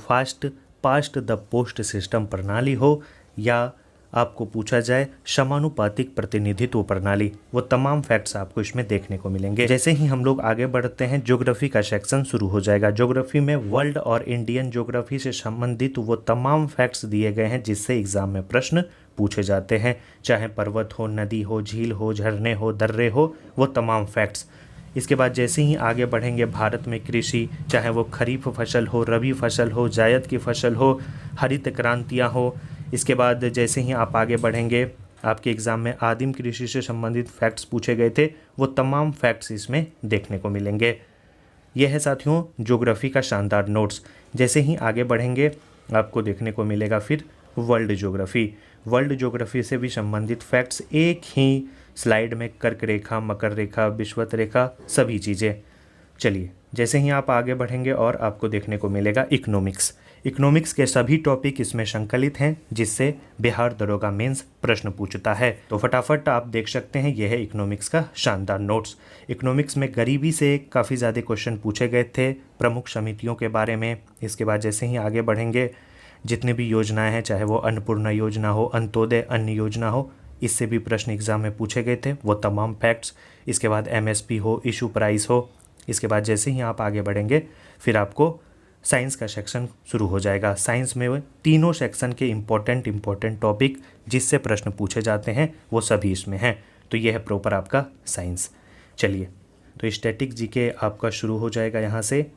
पास्ट द पोस्ट सिस्टम प्रणाली हो या आपको पूछा जाए समानुपातिक प्रतिनिधित्व प्रणाली, वो तमाम फैक्ट्स आपको इसमें देखने को मिलेंगे। जैसे ही हम लोग आगे बढ़ते हैं, ज्योग्राफी का सेक्शन शुरू हो जाएगा। ज्योग्राफी में वर्ल्ड और इंडियन ज्योग्राफी से संबंधित वो तमाम फैक्ट्स दिए गए हैं जिससे एग्जाम में प्रश्न पूछे जाते हैं, चाहे पर्वत हो, नदी हो, झील हो, झरने हो, दर्रे हो, वो तमाम फैक्ट्स। इसके बाद जैसे ही आगे बढ़ेंगे, भारत में कृषि, चाहे वो खरीफ फसल हो, रबी फसल हो, जायद की फसल हो, हरित क्रांतियाँ हो। इसके बाद जैसे ही आप आगे बढ़ेंगे, आपके एग्ज़ाम में आदिम कृषि से संबंधित फैक्ट्स पूछे गए थे, वो तमाम फैक्ट्स इसमें देखने को मिलेंगे। यह है साथियों ज्योग्राफी का शानदार नोट्स। जैसे ही आगे बढ़ेंगे आपको देखने को मिलेगा फिर वर्ल्ड ज्योग्राफी। वर्ल्ड ज्योग्राफी से भी संबंधित फैक्ट्स एक ही स्लाइड में कर्क रेखा, मकर रेखा, विषुवत रेखा, सभी चीज़ें। चलिए, जैसे ही आप आगे बढ़ेंगे और आपको देखने को मिलेगा इकोनॉमिक्स। इकोनॉमिक्स के सभी टॉपिक इसमें संकलित हैं जिससे बिहार दरोगा मेंस प्रश्न पूछता है। तो फटाफट आप देख सकते हैं, यह है इकोनॉमिक्स का शानदार नोट्स। इकोनॉमिक्स में गरीबी से काफ़ी ज़्यादा क्वेश्चन पूछे गए थे, प्रमुख समितियों के बारे में। इसके बाद जैसे ही आगे बढ़ेंगे, जितनी भी योजनाएं हैं, चाहे वो अन्नपूर्णा योजना हो, अंत्योदय अन्न योजना हो, इससे भी प्रश्न एग्जाम में पूछे गए थे, वो तमाम फैक्ट्स। इसके बाद एमएसपी हो, इशू प्राइस हो। इसके बाद जैसे ही आप आगे बढ़ेंगे, फिर आपको साइंस का सेक्शन शुरू हो जाएगा। साइंस में तीनों सेक्शन के इम्पोर्टेंट टॉपिक जिससे प्रश्न पूछे जाते हैं वो सभी इसमें हैं। तो ये है प्रॉपर आपका साइंस। चलिए, तो स्टैटिक जीके आपका शुरू हो जाएगा यहाँ से,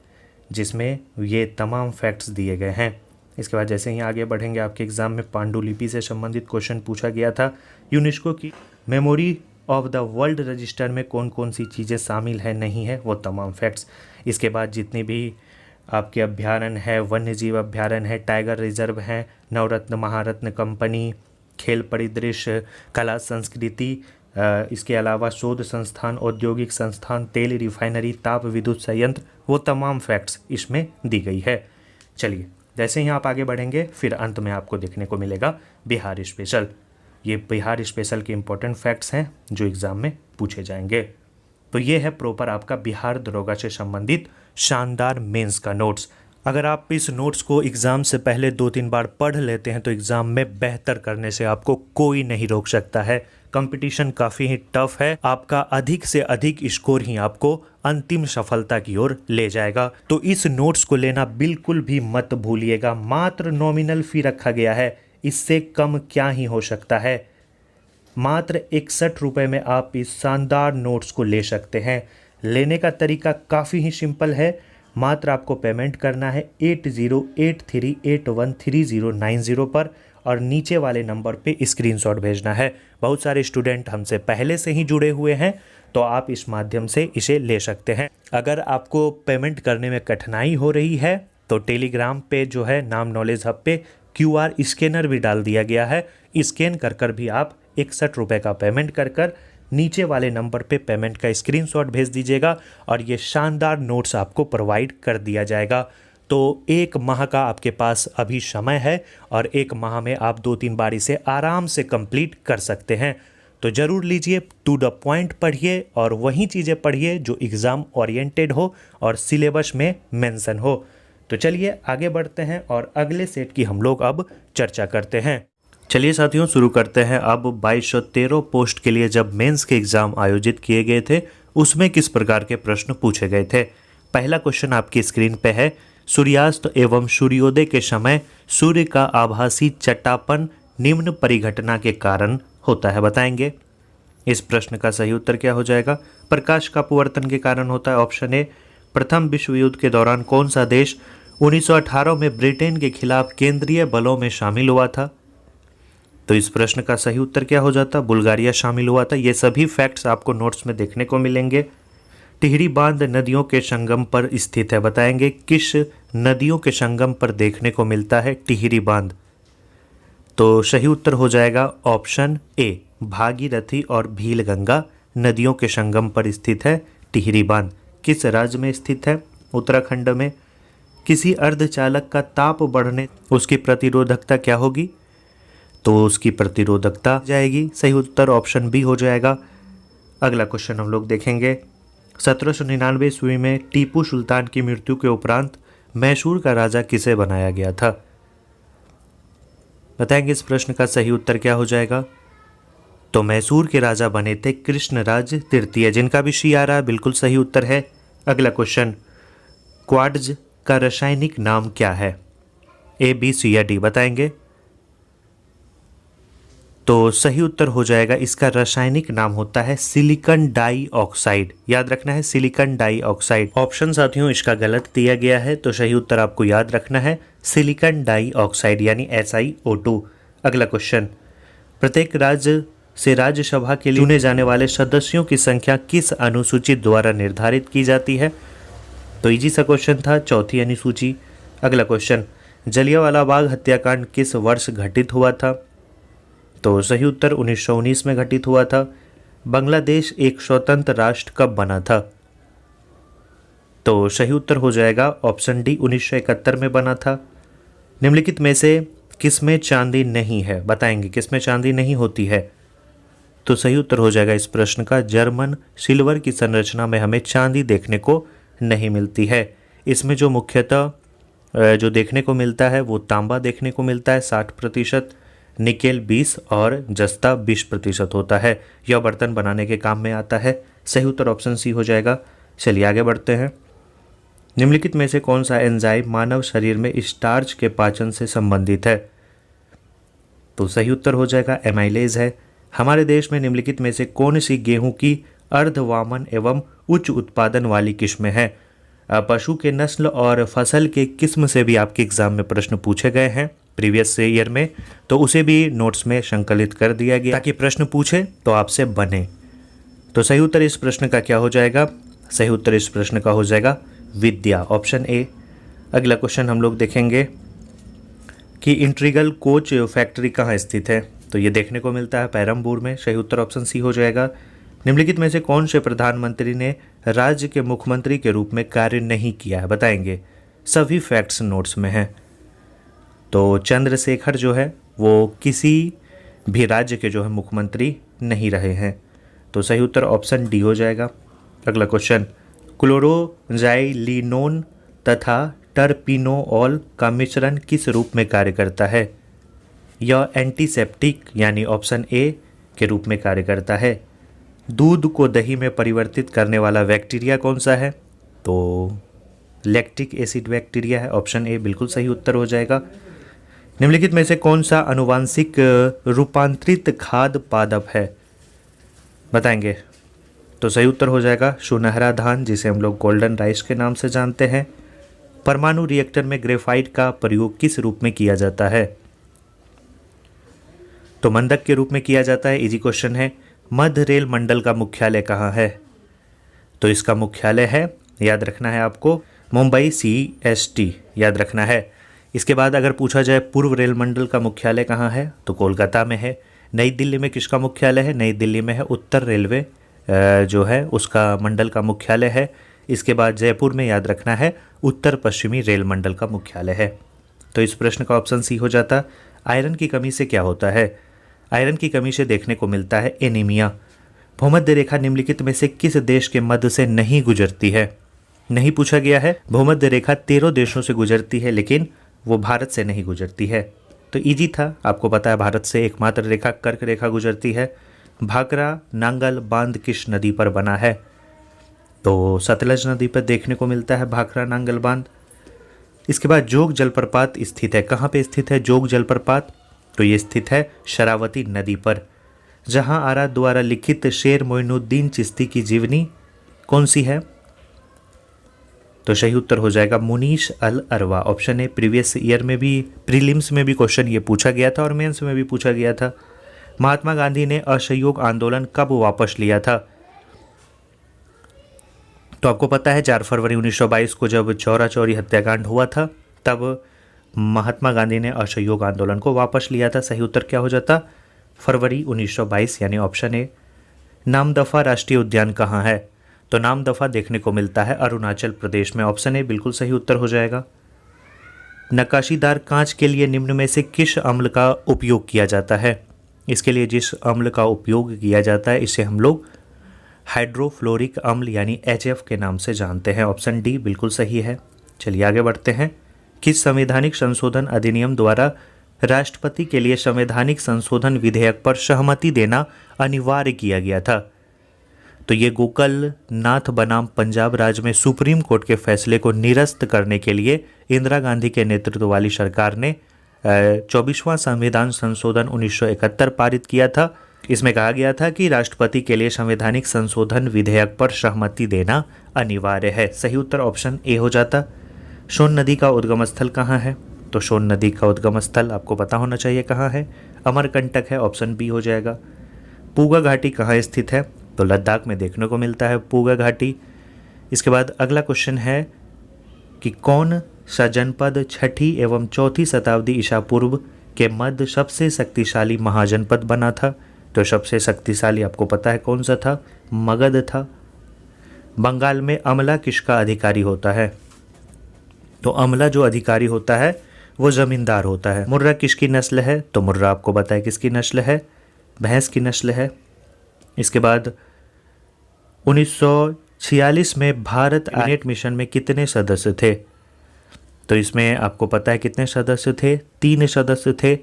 जिसमें ये तमाम फैक्ट्स दिए गए हैं। इसके बाद जैसे ही आगे बढ़ेंगे, आपके एग्जाम में पांडुलिपि से संबंधित क्वेश्चन पूछा गया था। यूनेस्को की memory of the world register में कौन कौन सी चीज़ें शामिल है, नहीं है, वो तमाम फैक्ट्स। इसके बाद जितनी भी आपके अभ्यारण्य है, वन्य जीव अभ्यारण्य है, टाइगर रिजर्व है, नवरत्न महारत्न कंपनी, खेल परिदृश्य, कला संस्कृति, इसके अलावा शोध संस्थान, औद्योगिक संस्थान, तेल रिफाइनरी, ताप विद्युत संयंत्र, वो तमाम फैक्ट्स इसमें दी गई है। चलिए, जैसे ही आप आगे बढ़ेंगे, फिर अंत में आपको देखने को मिलेगा बिहार स्पेशल। ये बिहार स्पेशल के इम्पोर्टेंट फैक्ट्स हैं जो एग्ज़ाम में पूछे जाएंगे। तो ये है प्रॉपर आपका बिहार दरोगा से संबंधित शानदार मेंस का नोट्स। अगर आप इस नोट्स को एग्ज़ाम से पहले 2-3 बार पढ़ लेते हैं तो एग्ज़ाम में बेहतर करने से आपको कोई नहीं रोक सकता है। कंपटीशन काफ़ी ही टफ है, आपका अधिक से अधिक स्कोर ही आपको अंतिम सफलता की ओर ले जाएगा। तो इस नोट्स को लेना बिल्कुल भी मत भूलिएगा। मात्र नॉमिनल फ़ी रखा गया है, इससे कम क्या ही हो सकता है। मात्र 61 रुपये में आप इस शानदार नोट्स को ले सकते हैं। लेने का तरीका काफ़ी ही सिंपल है। मात्र आपको पेमेंट करना है 8083813090 पर और नीचे वाले नंबर पे स्क्रीनशॉट भेजना है। बहुत सारे स्टूडेंट हमसे पहले से ही जुड़े हुए हैं, तो आप इस माध्यम से इसे ले सकते हैं। अगर आपको पेमेंट करने में कठिनाई हो रही है तो टेलीग्राम पे जो है नाम नॉलेज हब पे QR स्कैनर भी डाल दिया गया है। स्कैन कर भी आप 61 रुपये का पेमेंट कर नीचे वाले नंबर पे पेमेंट का स्क्रीनशॉट भेज दीजिएगा और ये शानदार नोट्स आपको प्रोवाइड कर दिया जाएगा। तो 1 माह का आपके पास अभी समय है और 1 माह में आप 2-3 बार इसे आराम से कंप्लीट कर सकते हैं। तो ज़रूर लीजिए, टू द पॉइंट पढ़िए और वही चीज़ें पढ़िए जो एग्ज़ाम ओरिएंटेड हो और सिलेबस में मेंशन हो। तो चलिए आगे बढ़ते हैं और अगले सेट की हम लोग अब चर्चा करते हैं। चलिए साथियों, शुरू करते हैं। अब 2213 पोस्ट के लिए जब मेंस के एग्ज़ाम आयोजित किए गए थे, उसमें किस प्रकार के प्रश्न पूछे गए थे। पहला क्वेश्चन आपकी स्क्रीन पे है। सूर्यास्त एवं सूर्योदय के समय सूर्य का आभासी चट्टापन निम्न परिघटना के कारण होता है, बताएंगे। इस प्रश्न का सही उत्तर क्या हो जाएगा। प्रकाश का अपवर्तन के कारण होता है, ऑप्शन ए। प्रथम विश्व युद्ध के दौरान कौन सा देश 1918 में ब्रिटेन के खिलाफ केंद्रीय बलों में शामिल हुआ था। तो इस प्रश्न का सही उत्तर क्या हो जाता, बुल्गारिया शामिल हुआ था। ये सभी फैक्ट्स आपको नोट्स में देखने को मिलेंगे। टिहरी बांध नदियों के संगम पर स्थित है, बताएंगे किस नदियों के संगम पर देखने को मिलता है टिहरी बांध। तो सही उत्तर हो जाएगा ऑप्शन ए, भागीरथी और भीलगंगा नदियों के संगम पर स्थित है टिहरी बांध। किस राज्य में स्थित है, उत्तराखंड में। किसी अर्धचालक का ताप बढ़ने उसकी प्रतिरोधकता क्या होगी, तो उसकी प्रतिरोधकता जाएगी। सही उत्तर ऑप्शन बी हो जाएगा। अगला क्वेश्चन हम लोग देखेंगे। 1799 ईस्वी में टीपू सुल्तान की मृत्यु के उपरांत मैसूर का राजा किसे बनाया गया था? बताएंगे इस प्रश्न का सही उत्तर क्या हो जाएगा। तो मैसूर के राजा बने थे कृष्णराज तृतीय, जिनका भी शी आ रहा है बिल्कुल सही उत्तर है। अगला क्वेश्चन, क्वार्ट्ज का रासायनिक नाम क्या है? ए, बी, सी या डी बताएंगे। तो सही उत्तर हो जाएगा, इसका रासायनिक नाम होता है सिलिकॉन डाइऑक्साइड। याद रखना है सिलिकॉन डाइऑक्साइड। ऑप्शन साथियों इसका गलत दिया गया है, तो सही उत्तर आपको याद रखना है सिलिकॉन डाइऑक्साइड यानी SiO2। अगला क्वेश्चन, प्रत्येक राज्य से राज्यसभा के लिए चुने जाने वाले सदस्यों की संख्या किस अनुसूची द्वारा निर्धारित की जाती है? तो इजी सा क्वेश्चन था, चौथी अनुसूची। अगला क्वेश्चन, जलियांवाला बाग हत्याकांड किस वर्ष घटित हुआ था? तो सही उत्तर 1919 में घटित हुआ था। बांग्लादेश एक स्वतंत्र राष्ट्र कब बना था? तो सही उत्तर हो जाएगा ऑप्शन डी, 1971 में बना था। निम्नलिखित में से किसमें चांदी नहीं है? बताएंगे किसमें चांदी नहीं होती है। तो सही उत्तर हो जाएगा इस प्रश्न का जर्मन सिल्वर की संरचना में हमें चांदी देखने को नहीं मिलती है। इसमें जो मुख्यतः जो देखने को मिलता है वो तांबा देखने को मिलता है 60%, निकेल 20 और जस्ता 20% होता है। यह बर्तन बनाने के काम में आता है। सही उत्तर ऑप्शन सी हो जाएगा। चलिए आगे बढ़ते हैं। निम्नलिखित में से कौन सा एंजाइम मानव शरीर में स्टार्च के पाचन से संबंधित है? तो सही उत्तर हो जाएगा एमाइलेज है। हमारे देश में निम्नलिखित में से कौन सी गेहूं की अर्धवामन एवं उच्च उत्पादन वाली किस्में हैं? पशु के नस्ल और फसल के किस्म से भी आपके एग्जाम में प्रश्न पूछे गए हैं प्रीवियस ईयर में, तो उसे भी नोट्स में संकलित कर दिया गया ताकि प्रश्न पूछे तो आपसे बने। तो सही उत्तर इस प्रश्न का क्या हो जाएगा? सही उत्तर इस प्रश्न का हो जाएगा विद्या, ऑप्शन ए। अगला क्वेश्चन हम लोग देखेंगे कि इंट्रीगल कोच फैक्ट्री कहाँ स्थित है? तो ये देखने को मिलता है पेरम्बूर में। सही उत्तर ऑप्शन सी हो जाएगा। निम्नलिखित में से कौन से प्रधानमंत्री ने राज्य के मुख्यमंत्री के रूप में कार्य नहीं किया है? बताएंगे। सभी फैक्ट्स नोट्स में हैं। तो चंद्रशेखर जो है वो किसी भी राज्य के जो है मुख्यमंत्री नहीं रहे हैं। तो सही उत्तर ऑप्शन डी हो जाएगा। अगला क्वेश्चन, क्लोरोजाइलिनोन तथा टर्पिनोल का मिश्रण किस रूप में कार्य करता है? यह एंटीसेप्टिक यानी ऑप्शन ए के रूप में कार्य करता है। दूध को दही में परिवर्तित करने वाला बैक्टीरिया कौन सा है? तो लैक्टिक एसिड बैक्टीरिया है, ऑप्शन ए बिल्कुल सही उत्तर हो जाएगा। निम्नलिखित में से कौन सा आनुवांशिक रूपांतरित खाद्य पादप है? बताएंगे। तो सही उत्तर हो जाएगा सुनहरा धान, जिसे हम लोग गोल्डन राइस के नाम से जानते हैं। परमाणु रिएक्टर में ग्रेफाइट का प्रयोग किस रूप में किया जाता है? तो मंदक के रूप में किया जाता है। इजी क्वेश्चन है। मध्य रेल मंडल का मुख्यालय कहाँ है? तो इसका मुख्यालय है, याद रखना है आपको, मुंबई CST याद रखना है। इसके बाद अगर पूछा जाए पूर्व रेल मंडल का मुख्यालय कहाँ है, तो कोलकाता में है। नई दिल्ली में किसका मुख्यालय है? नई दिल्ली में है उत्तर रेलवे जो है उसका मंडल का मुख्यालय है। इसके बाद जयपुर में, याद रखना है, उत्तर पश्चिमी रेल मंडल का मुख्यालय है। तो इस प्रश्न का ऑप्शन सी हो जाता। आयरन की कमी से क्या होता है? आयरन की कमी से देखने को मिलता है एनीमिया। भूमध्य रेखा निम्नलिखित में से किस देश के मध्य से नहीं गुजरती है? नहीं पूछा गया है। भूमध्य रेखा 13 देशों से गुजरती है, लेकिन वो भारत से नहीं गुजरती है। तो इजी था, आपको पता है भारत से एकमात्र रेखा कर्क रेखा गुजरती है। भाखरा नांगल बांध किस नदी पर बना है? तो सतलज नदी पर देखने को मिलता है भाखरा नांगल बांध। इसके बाद जोग जलप्रपात स्थित है। कहाँ पे स्थित है जोग जलप्रपात? तो ये स्थित है शरावती नदी पर। जहां आरा द्वारा लिखित शेर मोइनुद्दीन चिश्ती की जीवनी कौन सी है? तो सही उत्तर हो जाएगा मुनीश अल अरवा, ऑप्शन ए। प्रीवियस ईयर में भी प्रीलिम्स में भी क्वेश्चन ये पूछा गया था और मेंस में भी पूछा गया था। महात्मा गांधी ने असहयोग आंदोलन कब वापस लिया था? तो आपको पता है 4 फरवरी 1922 को जब चौरा चौरी हत्याकांड हुआ था, तब महात्मा गांधी ने असहयोग आंदोलन को वापस लिया था। सही उत्तर क्या हो जाता? फरवरी 1922 यानी ऑप्शन ए। नामदफा राष्ट्रीय उद्यान कहाँ है? तो नामदफा देखने को मिलता है अरुणाचल प्रदेश में, ऑप्शन ए बिल्कुल सही उत्तर हो जाएगा। नक्काशीदार कांच के लिए निम्न में से किस अम्ल का उपयोग किया जाता है? इसके लिए जिस अम्ल का उपयोग किया जाता है इसे हम लोग हाइड्रोफ्लोरिक अम्ल यानी HF के नाम से जानते हैं। ऑप्शन डी बिल्कुल सही है। चलिए आगे बढ़ते हैं। किस संवैधानिक संशोधन अधिनियम द्वारा राष्ट्रपति के लिए संवैधानिक संशोधन विधेयक पर सहमति देना अनिवार्य किया गया था? तो ये गोकल नाथ बनाम पंजाब राज्य में सुप्रीम कोर्ट के फैसले को निरस्त करने के लिए इंदिरा गांधी के नेतृत्व वाली सरकार ने 24वां संविधान संशोधन 1971 पारित किया था। इसमें कहा गया था कि राष्ट्रपति के लिए संवैधानिक संशोधन विधेयक पर सहमति देना अनिवार्य है। सही उत्तर ऑप्शन ए हो जाता। सोन नदी का उद्गम स्थल कहाँ है? तो सोन नदी का उद्गम स्थल आपको पता होना चाहिए कहाँ है, अमरकंटक है। ऑप्शन बी हो जाएगा। पूगा घाटी कहाँ स्थित है? तो लद्दाख में देखने को मिलता है पूगा घाटी। इसके बाद अगला क्वेश्चन है कि कौन सा जनपद 6ठी एवं 4थी शताब्दी ईसा पूर्व के मध्य सबसे शक्तिशाली महाजनपद बना था? तो सबसे शक्तिशाली आपको पता है कौन सा था? मगध था। बंगाल में अमला किसका अधिकारी होता है? तो अमला जो अधिकारी होता है वो जमींदार होता है। मुर्रा किसकी नस्ल है? तो मुर्रा आपको बताए किसकी नस्ल है? भैंस की नस्ल है। इसके बाद 1946 में भारत नेट मिशन में कितने सदस्य थे? तो इसमें आपको पता है कितने सदस्य थे? 3 सदस्य थे,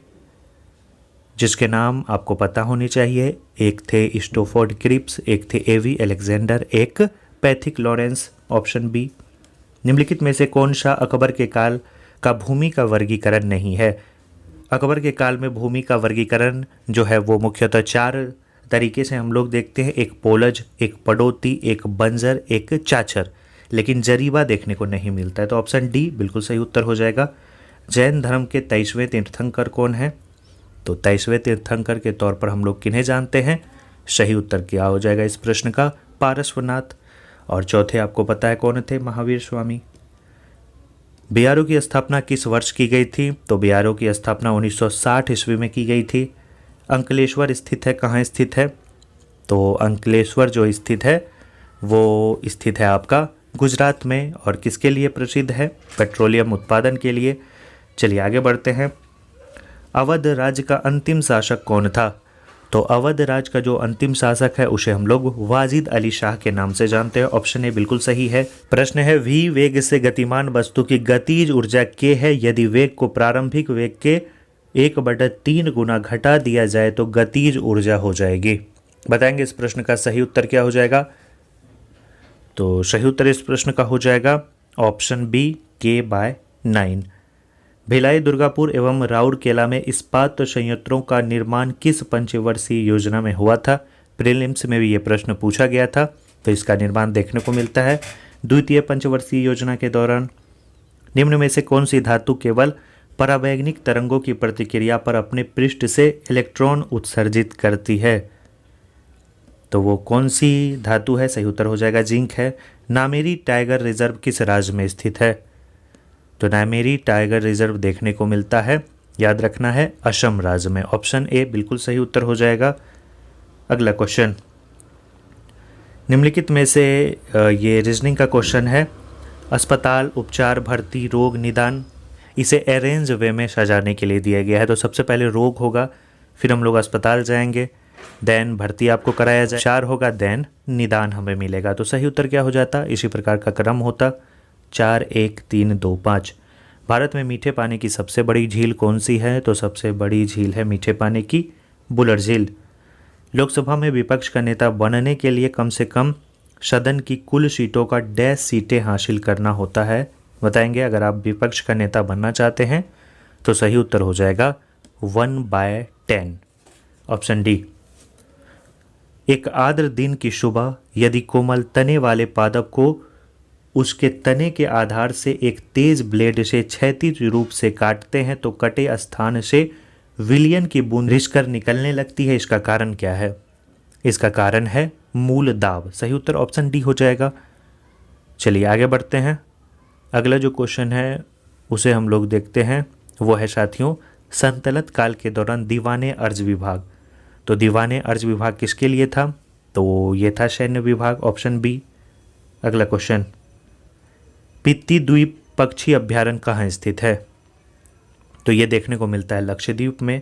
जिसके नाम आपको पता होनी चाहिए। एक थे स्टोफोर्ड क्रिप्स, एक थे एवी अलेक्जेंडर, एक पैथिक लॉरेंस। Option B. निम्नलिखित में से कौन सा अकबर के काल का भूमि का वर्गीकरण नहीं है? अकबर के काल में भूमि का वर्गीकरण जो है वो मुख्यतः 4 तरीके से हम लोग देखते हैं। एक पोलज, एक पड़ोती, एक बंजर, एक चाचर, लेकिन जरीबा देखने को नहीं मिलता है। तो ऑप्शन डी बिल्कुल सही उत्तर हो जाएगा। जैन धर्म के 23वें तीर्थंकर कौन है? तो 23वें तीर्थंकर के तौर पर हम लोग किन्हें जानते हैं? सही उत्तर क्या हो जाएगा इस प्रश्न का? पारस्वनाथ। और चौथे आपको पता है कौन थे? महावीर स्वामी। बीआरओ की स्थापना किस वर्ष की गई थी? तो बीआरओ की स्थापना 1960 ईस्वी में की गई थी। अंकलेश्वर स्थित है, कहाँ स्थित है? तो अंकलेश्वर जो स्थित है वो स्थित है आपका गुजरात में। और किसके लिए प्रसिद्ध है? पेट्रोलियम उत्पादन के लिए। चलिए आगे बढ़ते हैं। अवध राज्य का अंतिम शासक कौन था? तो अवध राज्य का जो अंतिम शासक है उसे हम लोग वाजिद अली शाह के नाम से जानते हैं। ऑप्शन ए बिल्कुल सही है। प्रश्न है v वेग से गतिमान वस्तु की गतिज ऊर्जा k है। यदि वेग को प्रारंभिक वेग के 1/3 गुना घटा दिया जाए तो गतिज ऊर्जा हो जाएगी। बताएंगे इस प्रश्न का सही उत्तर क्या हो जाएगा? तो सही उत्तर इस प्रश्न का हो जाएगा option B k/9। Bhilai, Durgapur एवं राउरकेला में इस्पात संयंत्रों का निर्माण किस पंचवर्षीय योजना में हुआ था? प्रीलिम्स में भी ये प्रश्न पूछा गया था। तो इसका निर्माण देखने को मिलता है द्वितीय पंचवर्षीय योजना के दौरान। निम्न में से कौन सी धातु केवल परावैज्ञानिक तरंगों की प्रतिक्रिया पर अपने पृष्ठ से इलेक्ट्रॉन उत्सर्जित करती है? तो वो कौन सी धातु है? सही उत्तर हो जाएगा जिंक है। नामेरी टाइगर रिजर्व किस राज्य में स्थित है? तो नामेरी टाइगर रिजर्व देखने को मिलता है, याद रखना है, असम राज्य में। ऑप्शन ए बिल्कुल सही उत्तर हो जाएगा। अगला क्वेश्चन निम्नलिखित में से ये रीजनिंग का क्वेश्चन है। अस्पताल, उपचार, भर्ती, रोग निदान, इसे अरेंज वे में सजाने के लिए दिया गया है। तो सबसे पहले रोग होगा, फिर हम लोग अस्पताल जाएंगे, देन भर्ती आपको कराया जाए, उपचार होगा, देन निदान हमें मिलेगा। तो सही उत्तर क्या हो जाता? इसी प्रकार का क्रम होता 4 1 3 2 5। भारत में मीठे पानी की सबसे बड़ी झील कौन सी है? तो सबसे बड़ी झील है मीठे पानी की बुलर झील। लोकसभा में विपक्ष का नेता बनने के लिए कम से कम सदन की कुल सीटों का डैश सीटें हासिल करना होता है? बताएंगे अगर आप विपक्ष का नेता बनना चाहते हैं तो सही उत्तर हो जाएगा 1/10। Option D. एक आर्द्र दिन की सुबह यदि कोमल तने वाले पादप को उसके तने के आधार से एक तेज ब्लेड से क्षैतिज रूप से काटते हैं तो कटे स्थान से विलियन की बूंद रिसकर निकलने लगती है। इसका कारण क्या है? इसका कारण है मूल दाब। सही उत्तर ऑप्शन डी हो जाएगा। चलिए आगे बढ़ते हैं। अगला जो क्वेश्चन है उसे हम लोग देखते हैं, वो है साथियों संतलत काल के दौरान दीवाने अर्ज विभाग। तो दीवाने अर्ज विभाग किसके लिए था? तो ये था सैन्य विभाग। Option B. अगला क्वेश्चन पित्ती द्वीप पक्षी अभ्यारण्य कहाँ स्थित है? तो ये देखने को मिलता है लक्षद्वीप में।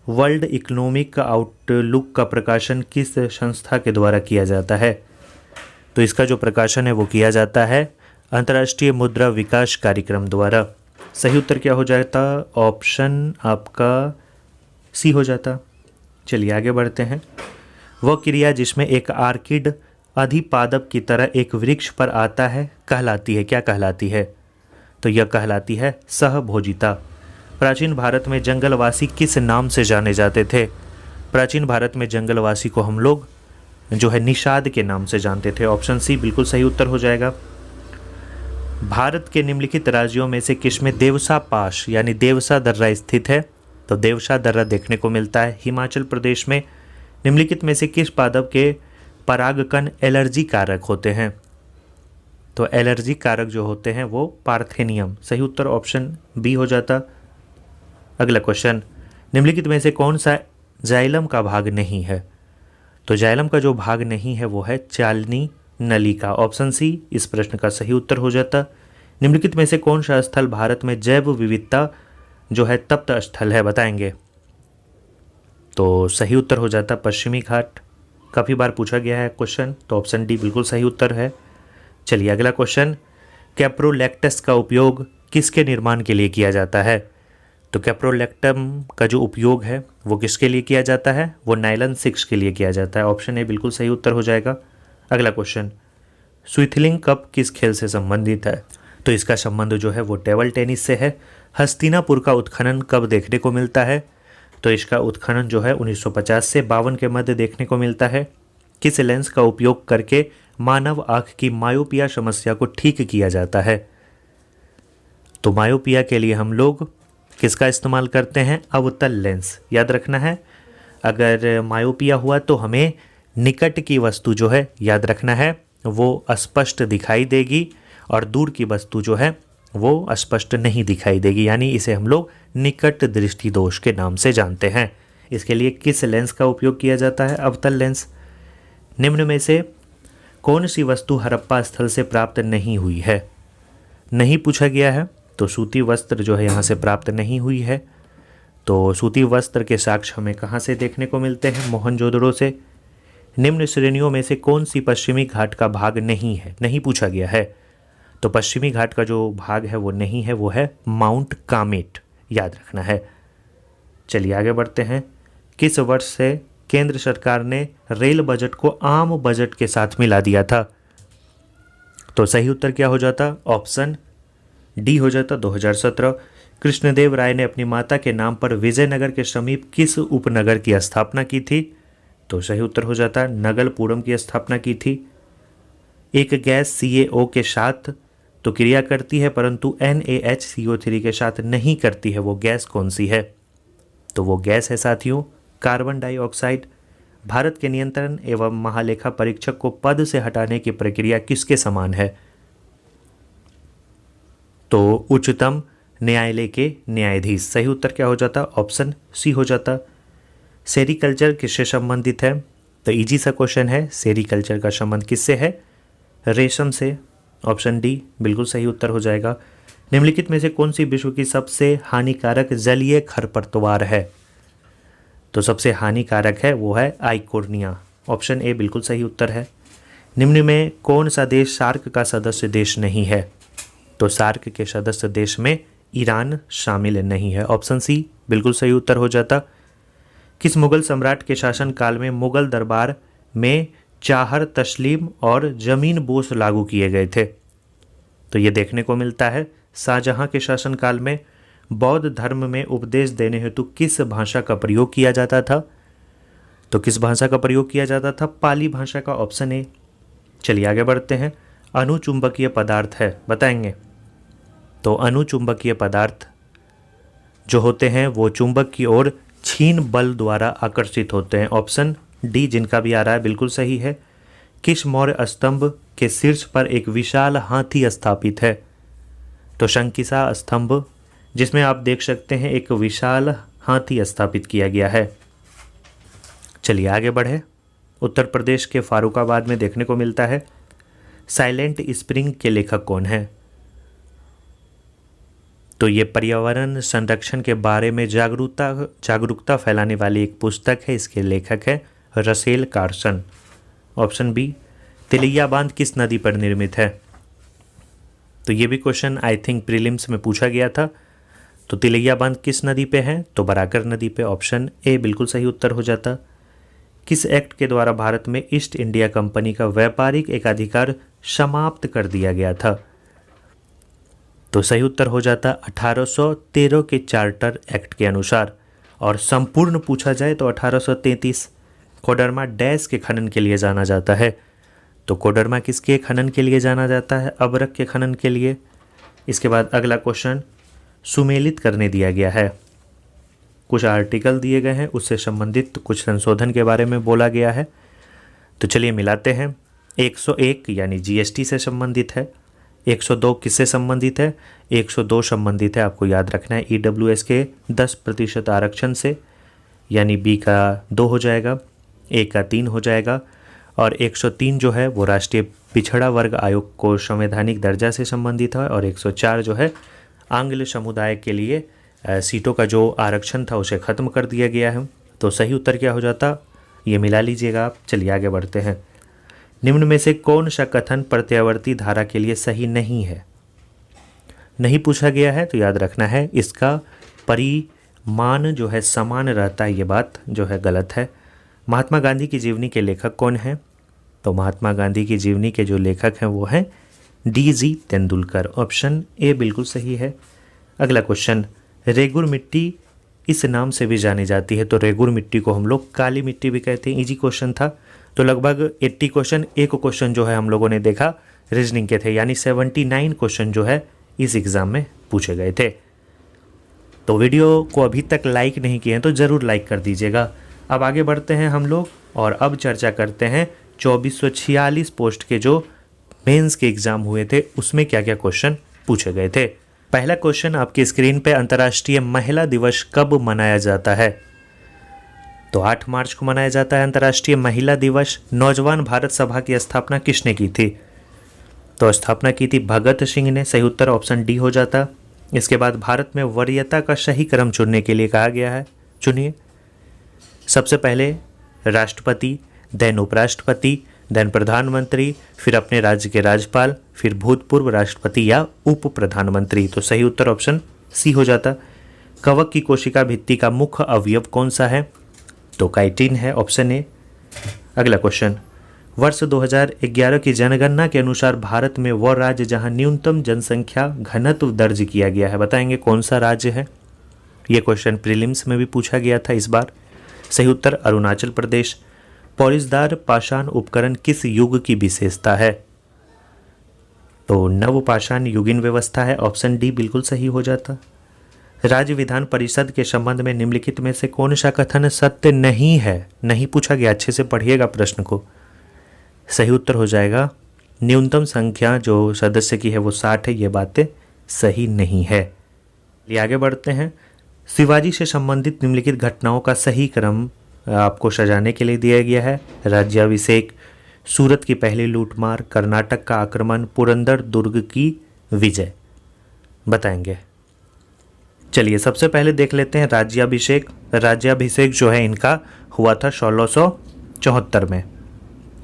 वर्ल्ड इकोनॉमिक आउटलुक का प्रकाशन किस संस्था के द्वारा किया जाता है? तो इसका जो प्रकाशन है वो किया जाता है अंतर्राष्ट्रीय मुद्रा विकास कार्यक्रम द्वारा। सही उत्तर क्या हो जाता? ऑप्शन आपका सी हो जाता। चलिए आगे बढ़ते हैं। वह क्रिया जिसमें एक आर्किड अधिपादप की तरह एक वृक्ष पर आता है कहलाती है, क्या कहलाती है? तो यह कहलाती है सहभोजिता। प्राचीन भारत में जंगलवासी किस नाम से जाने जाते थे? प्राचीन भारत में जंगलवासी को हम लोग जो है निषाद के नाम से जानते थे। ऑप्शन सी बिल्कुल सही उत्तर हो जाएगा। भारत के निम्नलिखित राज्यों में से किसमें देवसा पास यानी देवसा दर्रा स्थित है? तो देवसा दर्रा देखने को मिलता है हिमाचल प्रदेश में। निम्नलिखित में से किस पादप के परागकण एलर्जी कारक होते हैं? तो एलर्जी कारक जो होते हैं वो पार्थेनियम। सही उत्तर ऑप्शन बी हो जाता। अगला क्वेश्चन, निम्नलिखित में से कौन सा जाइलम का भाग नहीं है? तो जाइलम का जो भाग नहीं है वो है चालनी नली का। ऑप्शन सी इस प्रश्न का सही उत्तर हो जाता। निम्नलिखित में से कौन सा स्थल भारत में जैव विविधता जो है तप्त स्थल है, बताएंगे? तो सही उत्तर हो जाता पश्चिमी घाट। काफ़ी बार पूछा गया है क्वेश्चन, तो ऑप्शन डी बिल्कुल सही उत्तर है। चलिए अगला क्वेश्चन, कैप्रोलैक्टस का उपयोग किसके निर्माण के लिए किया जाता है? तो कैप्रोलैक्टम का जो उपयोग है वो किसके लिए किया जाता है? वो नायलन 6 के लिए किया जाता है। ऑप्शन ए बिल्कुल सही उत्तर हो जाएगा। अगला क्वेश्चन, स्विथलिंग कप किस खेल से संबंधित है? तो इसका संबंध जो है वो टेबल टेनिस से है। हस्तिनापुर का उत्खनन कब देखने को मिलता है? तो इसका उत्खनन जो है 1950 से 52 के मध्य देखने को मिलता है। किस लेंस का उपयोग करके मानव आँख की मायोपिया समस्या को ठीक किया जाता है? तो मायोपिया के लिए हम लोग किसका इस्तेमाल करते हैं? अवतल लेंस। याद रखना है, अगर मायोपिया हुआ तो हमें निकट की वस्तु जो है याद रखना है वो स्पष्ट दिखाई देगी और दूर की वस्तु जो है वो स्पष्ट नहीं दिखाई देगी, यानी इसे हम लोग निकट दृष्टि दोष के नाम से जानते हैं। इसके लिए किस लेंस का उपयोग किया जाता है? अवतल लेंस। निम्न में से कौन सी वस्तु हड़प्पा स्थल से प्राप्त नहीं हुई है? नहीं पूछा गया है, तो सूती वस्त्र जो है यहाँ से प्राप्त नहीं हुई है। तो सूती वस्त्र के साक्ष्य हमें कहाँ से देखने को मिलते हैं? मोहनजोदड़ो से। निम्न श्रेणियों में से कौन सी पश्चिमी घाट का भाग नहीं है? नहीं पूछा गया है, तो पश्चिमी घाट का जो भाग है वो नहीं है, वो है माउंट कामेट। याद रखना है। चलिए आगे बढ़ते हैं। किस वर्ष से केंद्र सरकार ने रेल बजट को आम बजट के साथ मिला दिया था? तो सही उत्तर क्या हो जाता? ऑप्शन डी हो जाता 2017। कृष्णदेव राय ने अपनी माता के नाम पर विजयनगर के समीप किस उपनगर की स्थापना की थी? तो सही उत्तर हो जाता नगलपुरम की स्थापना की थी। एक गैस CaO के साथ तो क्रिया करती है परंतु NaHCO3 के साथ नहीं करती है, वो गैस कौन सी है? तो वो गैस है साथियों कार्बन डाइऑक्साइड। भारत के नियंत्रण एवं महालेखा परीक्षक को पद से हटाने की प्रक्रिया किसके समान है? तो उच्चतम न्यायालय के न्यायाधीश। सही उत्तर क्या हो जाता? ऑप्शन सी हो जाता। सेरीकल्चर किससे संबंधित है? तो इजी सा क्वेश्चन है, सेरीकल्चर का संबंध किससे है? रेशम से। ऑप्शन डी बिल्कुल सही उत्तर हो जाएगा। निम्नलिखित में से कौन सी विश्व की सबसे हानिकारक जलीय खरपतवार है? तो सबसे हानिकारक है वो है आइकोर्निया। ऑप्शन ए बिल्कुल सही उत्तर है। निम्न में कौन सा देश सार्क का सदस्य देश नहीं है? तो सार्क के सदस्य देश में ईरान शामिल नहीं है। ऑप्शन सी बिल्कुल सही उत्तर हो जाता। किस मुगल सम्राट के शासनकाल में मुगल दरबार में चाहर तस्लीम और जमीन बोस लागू किए गए थे? तो ये देखने को मिलता है शाहजहां के शासनकाल में। बौद्ध धर्म में उपदेश देने हेतु किस भाषा का प्रयोग किया जाता था? तो किस भाषा का प्रयोग किया जाता था? पाली भाषा का। Option A. चलिए आगे बढ़ते हैं। अनुचुंबकीय पदार्थ है, बताएंगे? तो अनुचुंबकीय पदार्थ जो होते हैं वो चुंबक की ओर छीन बल द्वारा आकर्षित होते हैं। ऑप्शन डी जिनका भी आ रहा है बिल्कुल सही है। किस मौर्य स्तंभ के शीर्ष पर एक विशाल हाथी स्थापित है? तो शंकिसा स्तंभ, जिसमें आप देख सकते हैं एक विशाल हाथी स्थापित किया गया है। चलिए आगे बढ़े। उत्तर प्रदेश के फारुखाबाद में देखने को मिलता है। साइलेंट स्प्रिंग के लेखक कौन है? तो ये पर्यावरण संरक्षण के बारे में जागरूकता फैलाने वाली एक पुस्तक है। इसके लेखक है Russell Carson. Option B, Tilaiya बांध किस नदी पर निर्मित है? तो ये भी क्वेश्चन आई थिंक प्रीलिम्स में पूछा गया था। तो तिलैया बांध किस नदी पे है? तो बराकर नदी पे। ऑप्शन ए बिल्कुल सही उत्तर हो जाता। किस एक्ट के द्वारा भारत में ईस्ट इंडिया कंपनी का व्यापारिक एकाधिकार समाप्त कर दिया गया था? तो सही उत्तर हो जाता 1813 के चार्टर एक्ट के अनुसार। और संपूर्ण पूछा जाए तो 1833। कोडरमा डैश के खनन के लिए जाना जाता है? तो कोडरमा किसके खनन के लिए जाना जाता है? अबरक के खनन के लिए। इसके बाद अगला क्वेश्चन सुमेलित करने दिया गया है। कुछ आर्टिकल दिए गए हैं, उससे संबंधित कुछ संशोधन के बारे में बोला गया है। तो चलिए मिलाते हैं। 101 यानी जीएसटी से संबंधित है। 102 किससे संबंधित है? 102 संबंधित है, आपको याद रखना है, ईडब्ल्यूएस के 10% आरक्षण से, यानी बी का 2 हो जाएगा, ए का 3 हो जाएगा। और 103 जो है वो राष्ट्रीय पिछड़ा वर्ग आयोग को संवैधानिक दर्जा से संबंधित है। और 104 जो है आंग्ल समुदाय के लिए सीटों का जो आरक्षण था उसे ख़त्म कर दिया गया है। तो सही उत्तर क्या हो जाता? ये मिला लीजिएगा आप। चलिए आगे बढ़ते हैं। निम्न में से कौन सा कथन प्रत्यावर्ती धारा के लिए सही नहीं है? नहीं पूछा गया है तो याद रखना है, इसका परिमाण जो है समान रहता है, ये बात जो है गलत है। महात्मा गांधी की जीवनी के लेखक कौन है? तो महात्मा गांधी की जीवनी के जो लेखक हैं वो हैं डीजी तेंदुलकर। ऑप्शन ए बिल्कुल सही है। अगला क्वेश्चन, रेगुर मिट्टी इस नाम से भी जानी जाती है। तो रेगुर मिट्टी को हम लोग काली मिट्टी भी कहते हैं। इजी क्वेश्चन था। तो लगभग 80 क्वेश्चन, एक क्वेश्चन जो है हम लोगों ने देखा रीजनिंग के थे, यानी 79 क्वेश्चन जो है इस एग्ज़ाम में पूछे गए थे। तो वीडियो को अभी तक लाइक नहीं किए हैं तो ज़रूर लाइक कर दीजिएगा। अब आगे बढ़ते हैं हम लोग और अब चर्चा करते हैं 2446 पोस्ट के जो मेंस के एग्ज़ाम हुए थे उसमें क्या क्या क्वेश्चन पूछे गए थे। पहला क्वेश्चन आपकी स्क्रीन पे, अंतर्राष्ट्रीय महिला दिवस कब मनाया जाता है? तो 8 मार्च को मनाया जाता है अंतर्राष्ट्रीय महिला दिवस। नौजवान भारत सभा की स्थापना किसने की थी? तो स्थापना की थी भगत सिंह ने। सही उत्तर ऑप्शन डी हो जाता। इसके बाद भारत में वरीयता का सही क्रम चुनने के लिए कहा गया है, चुनिए। सबसे पहले राष्ट्रपति, देन उपराष्ट्रपति, देन प्रधानमंत्री, फिर अपने राज्य के राज्यपाल, फिर भूतपूर्व राष्ट्रपति या उप प्रधानमंत्री। तो सही उत्तर ऑप्शन सी हो जाता। कवक की कोशिका भित्ति का मुख्य अवयव कौन सा है? तो काइटिन है, ऑप्शन ए। अगला क्वेश्चन, वर्ष 2011 की जनगणना के अनुसार भारत में वह राज्य जहां न्यूनतम जनसंख्या घनत्व दर्ज किया गया है, बताएंगे कौन सा राज्य है? यह क्वेश्चन प्रीलिम्स में भी पूछा गया था इस बार। सही उत्तर अरुणाचल प्रदेश। पॉलिशदार पाषाण उपकरण किस युग की विशेषता है? तो नवपाषाण युगीन व्यवस्था है। ऑप्शन डी बिल्कुल सही हो जाता। राज्य विधान परिषद के संबंध में निम्नलिखित में से कौन सा कथन सत्य नहीं है? नहीं पूछा गया, अच्छे से पढ़िएगा प्रश्न को। सही उत्तर हो जाएगा न्यूनतम संख्या जो सदस्य की है वो 60 है, ये बातें सही नहीं है। ये आगे बढ़ते हैं। शिवाजी से संबंधित निम्नलिखित घटनाओं का सही क्रम आपको सजाने के लिए दिया गया है। राज्याभिषेक, सूरत की पहली लूटमार, कर्नाटक का आक्रमण, पुरंदर दुर्ग की विजय, बताएंगे। चलिए सबसे पहले देख लेते हैं राज्याभिषेक। राज्याभिषेक जो है इनका हुआ था 1674 में।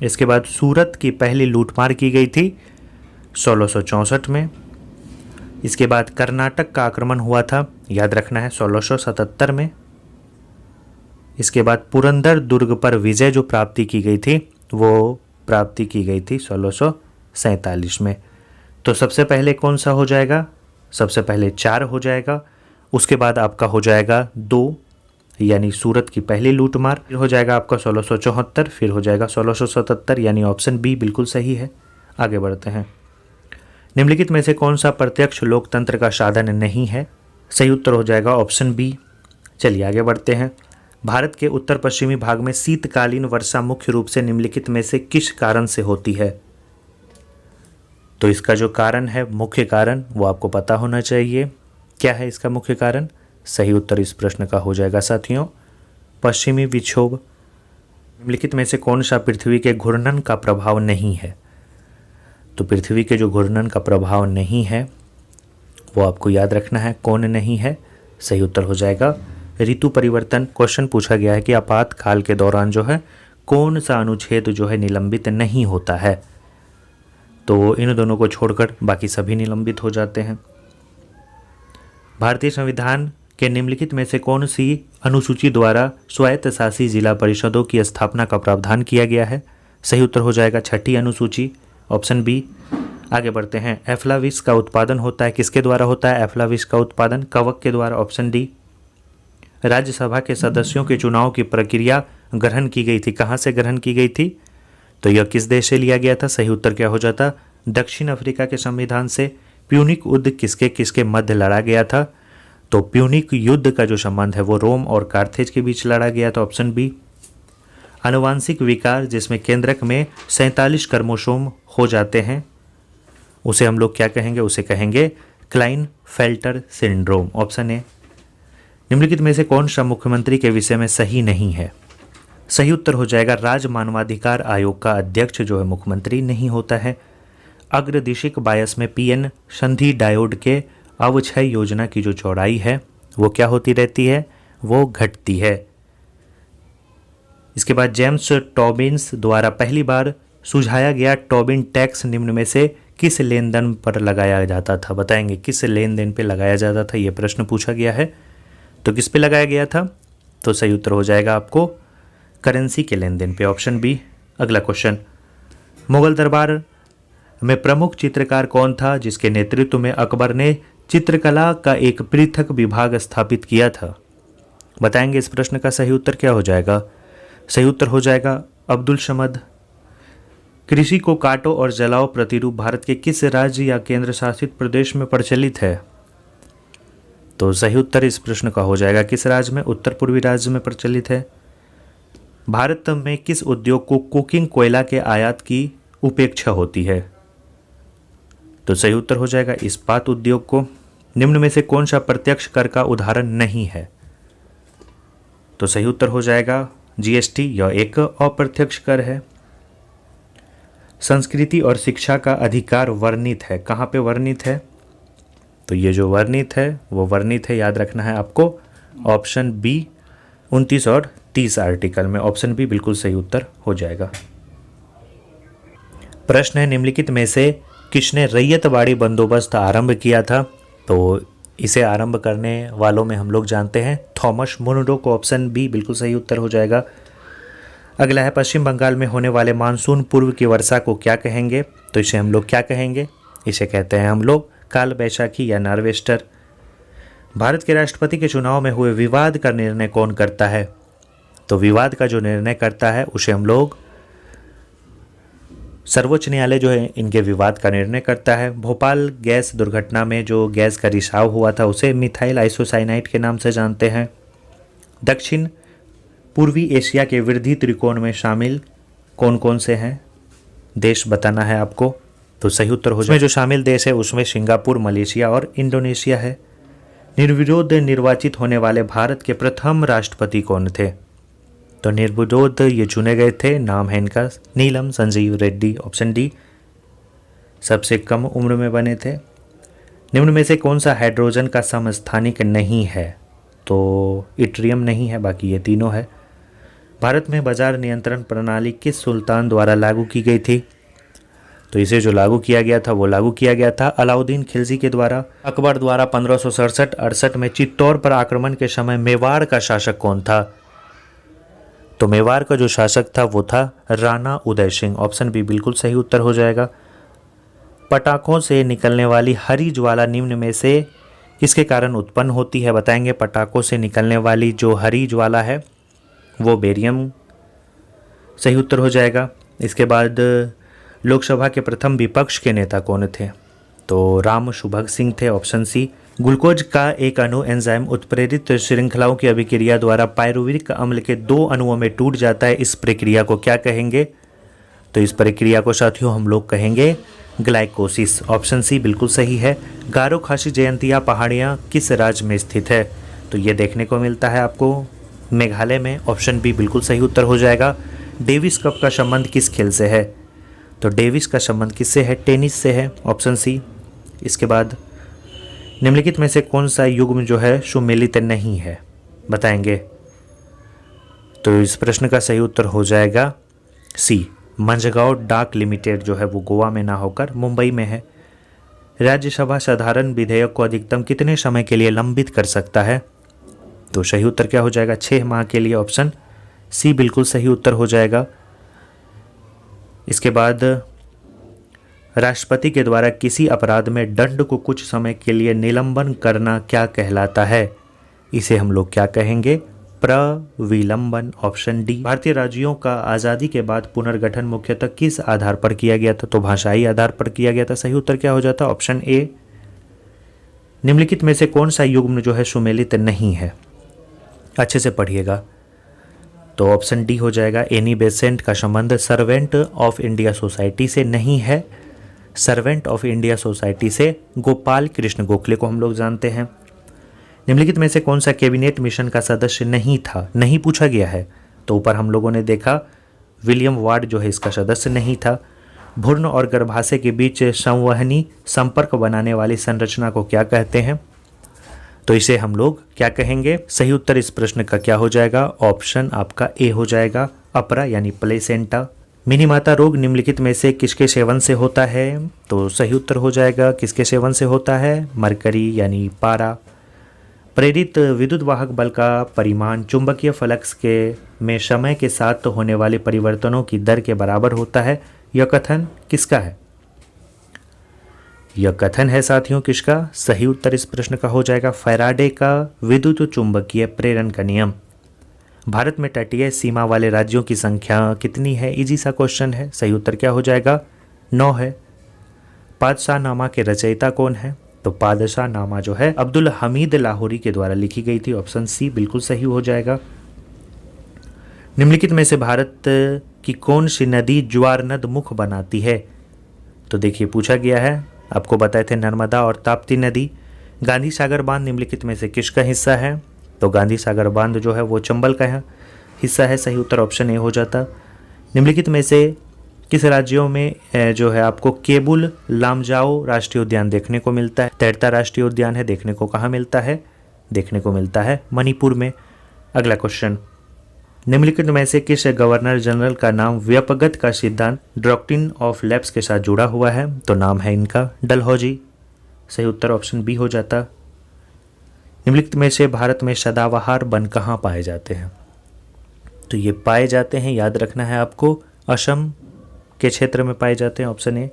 इसके बाद सूरत की पहली लूटमार की गई थी 1664 में। इसके बाद कर्नाटक का आक्रमण हुआ था, याद रखना है, 1677 में। इसके बाद पुरंदर दुर्ग पर विजय जो प्राप्ति की गई थी वो प्राप्ति की गई थी 1647 में। तो सबसे पहले कौन सा हो जाएगा? सबसे पहले 4 हो जाएगा। उसके बाद आपका हो जाएगा 2, यानी सूरत की पहली लूटमार। फिर हो जाएगा आपका 1674, फिर हो जाएगा 1677, यानी ऑप्शन बी बिल्कुल सही है। आगे बढ़ते हैं। निम्नलिखित में से कौन सा प्रत्यक्ष लोकतंत्र का साधन नहीं है? सही उत्तर हो जाएगा ऑप्शन बी। चलिए आगे बढ़ते हैं। भारत के उत्तर पश्चिमी भाग में शीतकालीन वर्षा मुख्य रूप से निम्नलिखित में से किस कारण से होती है? तो इसका जो कारण है, मुख्य कारण, वो आपको पता होना चाहिए। क्या है इसका मुख्य कारण? सही उत्तर इस प्रश्न का हो जाएगा साथियों पश्चिमी विक्षोभ। निम्नलिखित में से कौन सा पृथ्वी के घूर्णन का प्रभाव नहीं है? तो पृथ्वी के जो घूर्णन का प्रभाव नहीं है वो आपको याद रखना है, कौन नहीं है। सही उत्तर हो जाएगा ऋतु परिवर्तन। क्वेश्चन पूछा गया है कि आपातकाल के दौरान जो है कौन सा अनुच्छेद जो है निलंबित नहीं होता है। तो इन दोनों को छोड़कर बाकी सभी निलंबित हो जाते हैं। भारतीय संविधान के निम्नलिखित में से कौन सी अनुसूची द्वारा स्वायत्त शासी जिला परिषदों की स्थापना का प्रावधान किया गया है। सही उत्तर हो जाएगा छठी अनुसूची, ऑप्शन बी। आगे बढ़ते हैं। एफ्लाविस का उत्पादन होता है, किसके द्वारा होता है एफ्लाविस का उत्पादन? कवक के द्वारा, ऑप्शन डी। राज्यसभा के सदस्यों के चुनाव की प्रक्रिया ग्रहण की गई थी, कहाँ से ग्रहण की गई थी? तो यह किस देश से लिया गया था? सही उत्तर क्या हो जाता? दक्षिण अफ्रीका के संविधान से। प्यूनिक युद्ध किसके किसके मध्य लड़ा गया था? तो प्यूनिक युद्ध का जो संबंध है वो रोम और कार्थेज के बीच लड़ा गया था, ऑप्शन बी। आनुवांशिक विकार जिसमें केंद्रक में 47 क्रोमोसोम हो जाते हैं, उसे हम लोग क्या कहेंगे? उसे कहेंगे क्लाइनफेल्टर सिंड्रोम, ऑप्शन ए। निम्नलिखित में से कौन सा मुख्यमंत्री के विषय में सही नहीं है? सही उत्तर हो जाएगा राज्य मानवाधिकार आयोग का अध्यक्ष जो है मुख्यमंत्री नहीं होता है। अग्रदिशिक बायस में पीएन संधि डायोड के अवक्षय योजना की जो चौड़ाई है वो क्या होती रहती है? वो घटती है। इसके बाद जेम्स टॉबिन्स द्वारा पहली बार सुझाया गया टॉबिन टैक्स निम्न में से किस लेन देन पर लगाया जाता था? बताएंगे किस लेन देन पे लगाया जाता था, ये प्रश्न पूछा गया है। तो किस पे लगाया गया था? तो सही उत्तर हो जाएगा आपको करेंसी के लेन देन पे, ऑप्शन बी। अगला क्वेश्चन, मुगल दरबार में प्रमुख चित्रकार कौन था जिसके नेतृत्व में अकबर ने चित्रकला का एक पृथक विभाग स्थापित किया था? बताएंगे इस प्रश्न का सही उत्तर क्या हो जाएगा? सही उत्तर हो जाएगा अब्दुल समद। कृषि को काटो और जलाओ प्रतिरूप भारत के किस राज्य या केंद्र शासित प्रदेश में प्रचलित है? तो सही उत्तर इस प्रश्न का हो जाएगा किस राज्य में? उत्तर पूर्वी राज्य में प्रचलित है। भारत में किस उद्योग को कुकिंग कोयला के आयात की उपेक्षा होती है? तो सही उत्तर हो जाएगा इस्पात उद्योग को। निम्न में से कौन सा प्रत्यक्ष कर का उदाहरण नहीं है? तो सही उत्तर हो जाएगा जीएसटी, यह एक अप्रत्यक्ष कर है। संस्कृति और शिक्षा का अधिकार वर्णित है, कहाँ पे वर्णित है? तो ये जो वर्णित है वो वर्णित है, याद रखना है आपको, ऑप्शन बी 29 और 30 आर्टिकल में, ऑप्शन बी बिल्कुल सही उत्तर हो जाएगा। प्रश्न है निम्नलिखित में से किसने रैयतवाड़ी बंदोबस्त आरंभ किया था? तो इसे आरंभ करने वालों में हम लोग जानते हैं थॉमस मुनरो को, ऑप्शन बी बिल्कुल सही उत्तर हो जाएगा। अगला है पश्चिम बंगाल में होने वाले मानसून पूर्व की वर्षा को क्या कहेंगे? तो इसे हम लोग क्या कहेंगे? इसे कहते हैं हम लोग काल बैसाखी या नार्वेस्टर। भारत के राष्ट्रपति के चुनाव में हुए विवाद का निर्णय कौन करता है? तो विवाद का जो निर्णय करता है उसे हम लोग सर्वोच्च न्यायालय जो है इनके विवाद का निर्णय करता है। भोपाल गैस दुर्घटना में जो गैस का रिसाव हुआ था उसे मिथाइल आइसोसाइनाइड के नाम से जानते हैं। दक्षिण पूर्वी एशिया के वृद्धि त्रिकोण में शामिल कौन कौन से हैं देश बताना है आपको? तो सही उत्तर हो जाए जो शामिल देश है उसमें सिंगापुर, मलेशिया और इंडोनेशिया है। निर्विरोध निर्वाचित होने वाले भारत के प्रथम राष्ट्रपति कौन थे? तो निर्विरोध ये चुने गए थे, नाम है इनका नीलम संजीव रेड्डी, ऑप्शन डी। सबसे कम उम्र में बने थे। निम्न में से कौन सा हाइड्रोजन का समस्थानिक नहीं है? तो इट्रियम नहीं है, बाकी ये तीनों है। भारत में बाजार नियंत्रण प्रणाली किस सुल्तान द्वारा लागू की गई थी? तो इसे जो लागू किया गया था वो लागू किया गया था अलाउद्दीन खिलजी के द्वारा। अकबर द्वारा 1567-68 में चित्तौड़ पर आक्रमण के समय मेवाड़ का शासक कौन था? तो मेवाड़ का जो शासक था वो था राणा उदय सिंह, ऑप्शन बी बिल्कुल सही उत्तर हो जाएगा। पटाखों से निकलने वाली हरी ज्वाला निम्न में से किसके कारण उत्पन्न होती है? बताएंगे। पटाखों से निकलने वाली जो हरी ज्वाला है वो बेरियम, सही उत्तर हो जाएगा। इसके बाद लोकसभा के प्रथम विपक्ष के नेता कौन थे? तो राम सुभग सिंह थे, ऑप्शन सी। ग्लूकोज का एक अणु एंजाइम उत्प्रेरित श्रृंखलाओं की अभिक्रिया द्वारा पायरुविक अम्ल के 2 अणुओं में टूट जाता है, इस प्रक्रिया को क्या कहेंगे? तो इस प्रक्रिया को साथियों हम लोग कहेंगे ग्लाइकोसिस, ऑप्शन सी बिल्कुल सही है। गारो खासी जयंतिया पहाड़ियाँ किस राज्य में स्थित है? तो ये देखने को मिलता है आपको मेघालय में, ऑप्शन बी बिल्कुल सही उत्तर हो जाएगा। डेविस कप का संबंध किस खेल से है? तो डेविस का संबंध किससे है? टेनिस से है, ऑप्शन सी। इसके बाद निम्नलिखित में से कौन सा युग्म जो है सुमेलित नहीं है, बताएंगे। तो इस प्रश्न का सही उत्तर हो जाएगा सी, मंझगांव डाक लिमिटेड जो है वो गोवा में ना होकर मुंबई में है। राज्यसभा साधारण विधेयक को अधिकतम कितने समय के लिए लंबित कर सकता है? तो सही उत्तर क्या हो जाएगा? 6 माह के लिए। ऑप्शन सी बिल्कुल सही उत्तर हो जाएगा। इसके बाद राष्ट्रपति के द्वारा किसी अपराध में दंड को कुछ समय के लिए निलंबन करना क्या कहलाता है? इसे हम लोग क्या कहेंगे? प्रविलंबन। Option D. भारतीय राज्यों का आज़ादी के बाद पुनर्गठन मुख्यतः किस आधार पर किया गया था? तो भाषाई आधार पर किया गया था। सही उत्तर क्या हो जाता? Option A. निम्नलिखित में से कौन सा युग्म जो है सुमेलित नहीं है? अच्छे से पढ़िएगा। तो ऑप्शन डी हो जाएगा। एनी बेसेंट का संबंध सर्वेंट ऑफ इंडिया सोसाइटी से नहीं है। सर्वेंट ऑफ इंडिया सोसाइटी से गोपाल कृष्ण गोखले को हम लोग जानते हैं। निम्नलिखित में से कौन सा कैबिनेट मिशन का सदस्य नहीं था? नहीं पूछा गया है। तो ऊपर हम लोगों ने देखा विलियम वार्ड जो है इसका सदस्य नहीं था। भ्रूण और गर्भाशय के बीच संवहनी संपर्क बनाने वाली संरचना को क्या कहते हैं? तो इसे हम लोग क्या कहेंगे? सही उत्तर इस प्रश्न का क्या हो जाएगा? ऑप्शन आपका ए हो जाएगा, अपरा यानी प्लेसेंटा। मिनी माता रोग निम्नलिखित में से किसके सेवन से होता है? तो सही उत्तर हो जाएगा किसके सेवन से होता है? मरकरी यानी पारा। प्रेरित विद्युत वाहक बल का परिमाण चुंबकीय फ्लक्स के में समय के साथ होने वाले परिवर्तनों की दर के बराबर होता है। यह कथन किसका है? यह कथन है साथियों किसका? सही उत्तर इस प्रश्न का हो जाएगा फैराडे का विद्युत चुंबकीय प्रेरण का नियम। भारत में तटीय सीमा वाले राज्यों की संख्या कितनी है? इजी सा क्वेश्चन है। सही उत्तर क्या हो जाएगा? 9 है। पादशाह नामा के रचयिता कौन है? तो पादशाह नामा जो है अब्दुल हमीद लाहौरी के द्वारा लिखी गई थी। ऑप्शन सी बिल्कुल सही हो जाएगा। निम्नलिखित में से भारत की कौन सी नदी ज्वार नद मुख बनाती है? तो देखिए पूछा गया है, आपको बताए थे नर्मदा और ताप्ती नदी। गांधी सागर बांध निम्नलिखित में से किसका हिस्सा है? तो गांधी सागर बांध जो है वो चंबल का हिस्सा है। सही उत्तर ऑप्शन ए हो जाता। निम्नलिखित में से किस राज्यों में जो है आपको केबुल लामजाओ राष्ट्रीय उद्यान देखने को मिलता है? तैरता राष्ट्रीय उद्यान है, देखने को कहाँ मिलता है? देखने को मिलता है मणिपुर में। अगला क्वेश्चन, निम्नलिखित में से किस गवर्नर जनरल का नाम व्यपगत का सिद्धांत डॉक्ट्रिन ऑफ लैप्स के साथ जुड़ा हुआ है? तो नाम है इनका डलहौजी। सही उत्तर ऑप्शन बी हो जाता। निम्नलिखित में से भारत में सदाबहार वन कहाँ पाए जाते हैं? तो ये पाए जाते हैं, याद रखना है आपको, असम के क्षेत्र में पाए जाते हैं। Option A.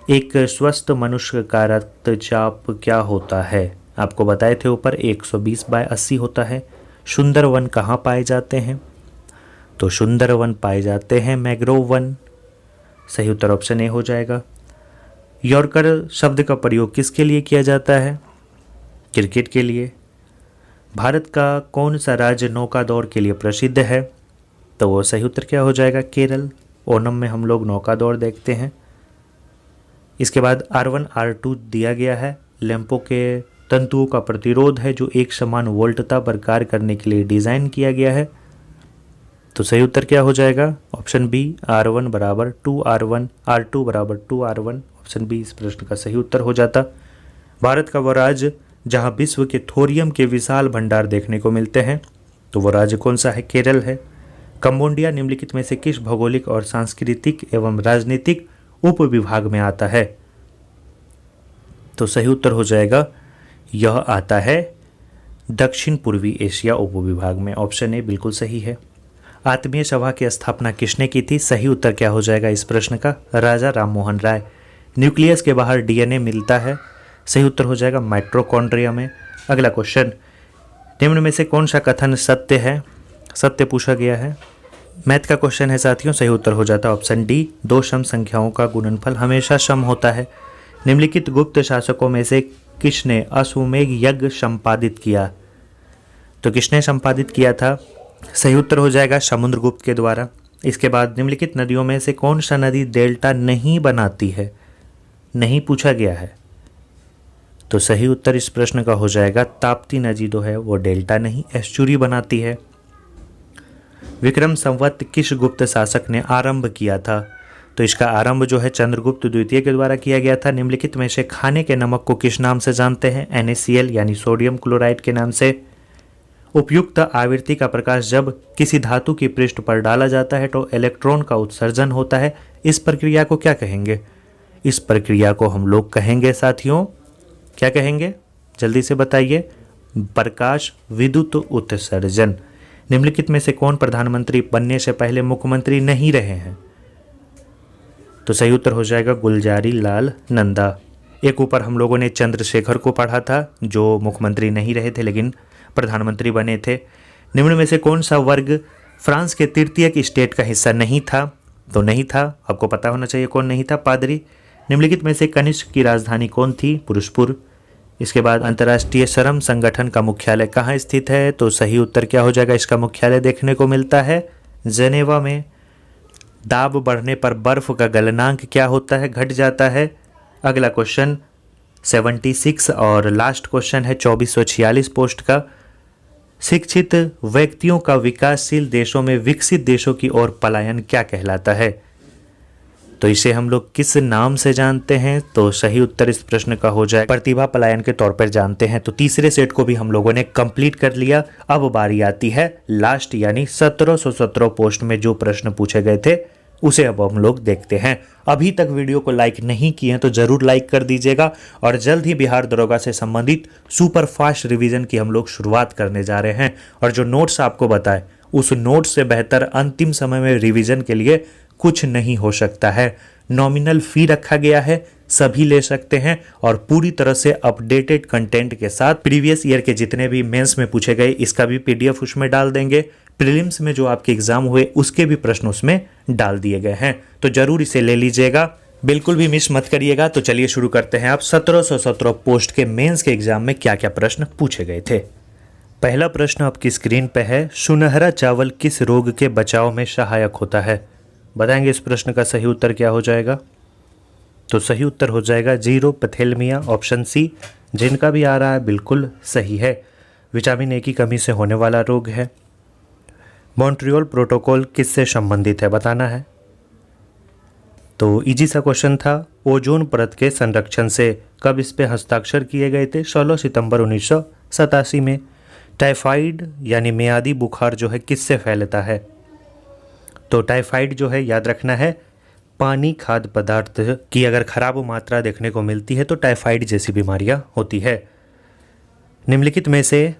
एक स्वस्थ मनुष्य का रक्तचाप क्या होता है? आपको बताए थे ऊपर 120/80 होता है। सुंदर वन कहाँ पाए जाते हैं? तो सुंदर वन पाए जाते हैं मैंग्रोव वन। सही उत्तर ऑप्शन ए हो जाएगा। यॉर्कर शब्द का प्रयोग किसके लिए किया जाता है? क्रिकेट के लिए। भारत का कौन सा राज्य नौका दौड़ के लिए प्रसिद्ध है? तो वो सही उत्तर क्या हो जाएगा? केरल। ओणम में हम लोग नौका दौड़ देखते हैं। इसके बाद R1 R2 दिया गया है। लैंपों के तंतुओं का प्रतिरोध है जो एक समान वोल्टता पर कार्य करने के लिए डिजाइन किया गया है। तो सही उत्तर क्या हो जाएगा? ऑप्शन बी, R1 बराबर 2R1, R2 बराबर 2R1। ऑप्शन बी इस प्रश्न का सही उत्तर हो जाता। भारत का वह राज्य जहां विश्व के थोरियम के विशाल भंडार देखने को मिलते हैं, तो वह राज्य कौन सा है? केरल है। कंबोडिया निम्नलिखित में से किस भौगोलिक और सांस्कृतिक एवं राजनीतिक उपविभाग में आता है? तो सही उत्तर हो जाएगा, यह आता है दक्षिण पूर्वी एशिया उपविभाग में। ऑप्शन ए बिल्कुल सही है। आत्मीय सभा की स्थापना किसने की थी? सही उत्तर क्या हो जाएगा इस प्रश्न का? राजा राममोहन राय। न्यूक्लियस के बाहर डीएनए मिलता है। सही उत्तर हो जाएगा माइटोकॉन्ड्रिया में। अगला क्वेश्चन, निम्न में से कौन सा कथन सत्य है? सत्य पूछा गया है। मैथ का क्वेश्चन है साथियों। सही उत्तर हो जाता ऑप्शन डी, 2 सम संख्याओं का गुणनफल हमेशा सम होता है। निम्नलिखित गुप्त शासकों में से किसने अश्वमेध यज्ञ संपादित किया? तो किसने संपादित किया था? सही उत्तर हो जाएगा समुद्रगुप्त के द्वारा। इसके बाद निम्नलिखित नदियों में से कौन सा नदी डेल्टा नहीं बनाती है? नहीं पूछा गया है। तो सही उत्तर इस प्रश्न का हो जाएगा ताप्ती नदी जो है वो डेल्टा नहीं, एस्चुरी बनाती है। विक्रम संवत किस गुप्त शासक ने आरंभ किया था? तो इसका आरंभ जो है चंद्रगुप्त द्वितीय के द्वारा किया गया था। निम्नलिखित में से खाने के नमक को किस नाम से जानते हैं? NaCl यानी सोडियम क्लोराइड के नाम से। उपयुक्त आवृत्ति का प्रकाश जब किसी धातु की पृष्ठ पर डाला जाता है तो इलेक्ट्रॉन का उत्सर्जन होता है। इस प्रक्रिया को क्या कहेंगे? इस प्रक्रिया को हम लोग कहेंगे साथियों, क्या कहेंगे? जल्दी से बताइए। प्रकाश विद्युत उत्सर्जन। निम्नलिखित में से कौन प्रधानमंत्री बनने से पहले मुख्यमंत्री नहीं रहे हैं? तो सही उत्तर हो जाएगा गुलजारी लाल नंदा। एक ऊपर हम लोगों ने चंद्रशेखर को पढ़ा था जो मुख्यमंत्री नहीं रहे थे लेकिन प्रधानमंत्री बने थे। निम्न में से कौन सा वर्ग फ्रांस के तृतीयक स्टेट का हिस्सा नहीं था? तो नहीं था, आपको पता होना चाहिए कौन नहीं था, पादरी। निम्नलिखित में से कनिष्क की राजधानी कौन थी? पुरुषपुर। इसके बाद अंतर्राष्ट्रीय श्रम संगठन का मुख्यालय कहाँ स्थित है? तो सही उत्तर क्या हो जाएगा? इसका मुख्यालय देखने को मिलता है जेनेवा में। दाब बढ़ने पर बर्फ का गलनांक क्या होता है? घट जाता है। अगला क्वेश्चन 76 और लास्ट क्वेश्चन है 2446 पोस्ट का। शिक्षित व्यक्तियों का विकासशील देशों में विकसित देशों की ओर पलायन क्या कहलाता है? तो इसे हम लोग किस नाम से जानते हैं? तो सही उत्तर इस प्रश्न का हो जाए प्रतिभा पलायन के तौर पर जानते हैं। तो तीसरे सेट को भी हम लोगों ने कंप्लीट कर लिया। अब बारी आती है लास्ट यानी 1717 पोस्ट में जो प्रश्न पूछे गए थे उसे अब हम लोग देखते हैं। अभी तक वीडियो को लाइक नहीं किए हैं तो जरूर लाइक कर दीजिएगा और जल्द ही बिहार दरोगा से संबंधित सुपर फास्ट रिवीजन की हम लोग शुरुआत करने जा रहे हैं। और जो नोट्स आपको बताए उस नोट्स से बेहतर अंतिम समय में रिवीजन के लिए कुछ नहीं हो सकता है। नॉमिनल फी रखा गया है, सभी ले सकते हैं और पूरी तरह से अपडेटेड कंटेंट के साथ प्रीवियस ईयर के जितने भी मेंस में पूछे गए इसका भी PDF उसमें डाल देंगे। प्रीलिम्स में जो आपके एग्जाम हुए उसके भी प्रश्न उसमें डाल दिए गए हैं, तो जरूर इसे ले लीजिएगा, बिल्कुल भी मिस मत करिएगा। तो चलिए शुरू करते हैं। आप 1717 पोस्ट के मेंस के एग्जाम में क्या क्या प्रश्न पूछे गए थे। पहला प्रश्न आपकी स्क्रीन पे है, सुनहरा चावल किस रोग के बचाव में सहायक होता है? बताएंगे इस प्रश्न का सही उत्तर क्या हो जाएगा? तो सही उत्तर हो जाएगा जीरोपैथेलमिया, ऑप्शन सी। जिनका भी आ रहा है बिल्कुल सही है। विटामिन ए की कमी से होने वाला रोग है। मॉन्ट्रियल प्रोटोकॉल किससे संबंधित है? बताना है। तो इजी सा क्वेश्चन था। ओजोन परत के संरक्षण से कब इस पे हस्ताक्षर किए गए थे? 16 सितंबर 1987 में। टाइफाइड यानी मियादी बुखार जो है किससे फैलता है? तो टाइफाइड जो है याद रखना है पानी खाद्य पदार्थ की अगर खराब मात्रा देखने को मिलती है तो टाइफाइड जैसी बीमारियां होती है। निम्नलिखित में से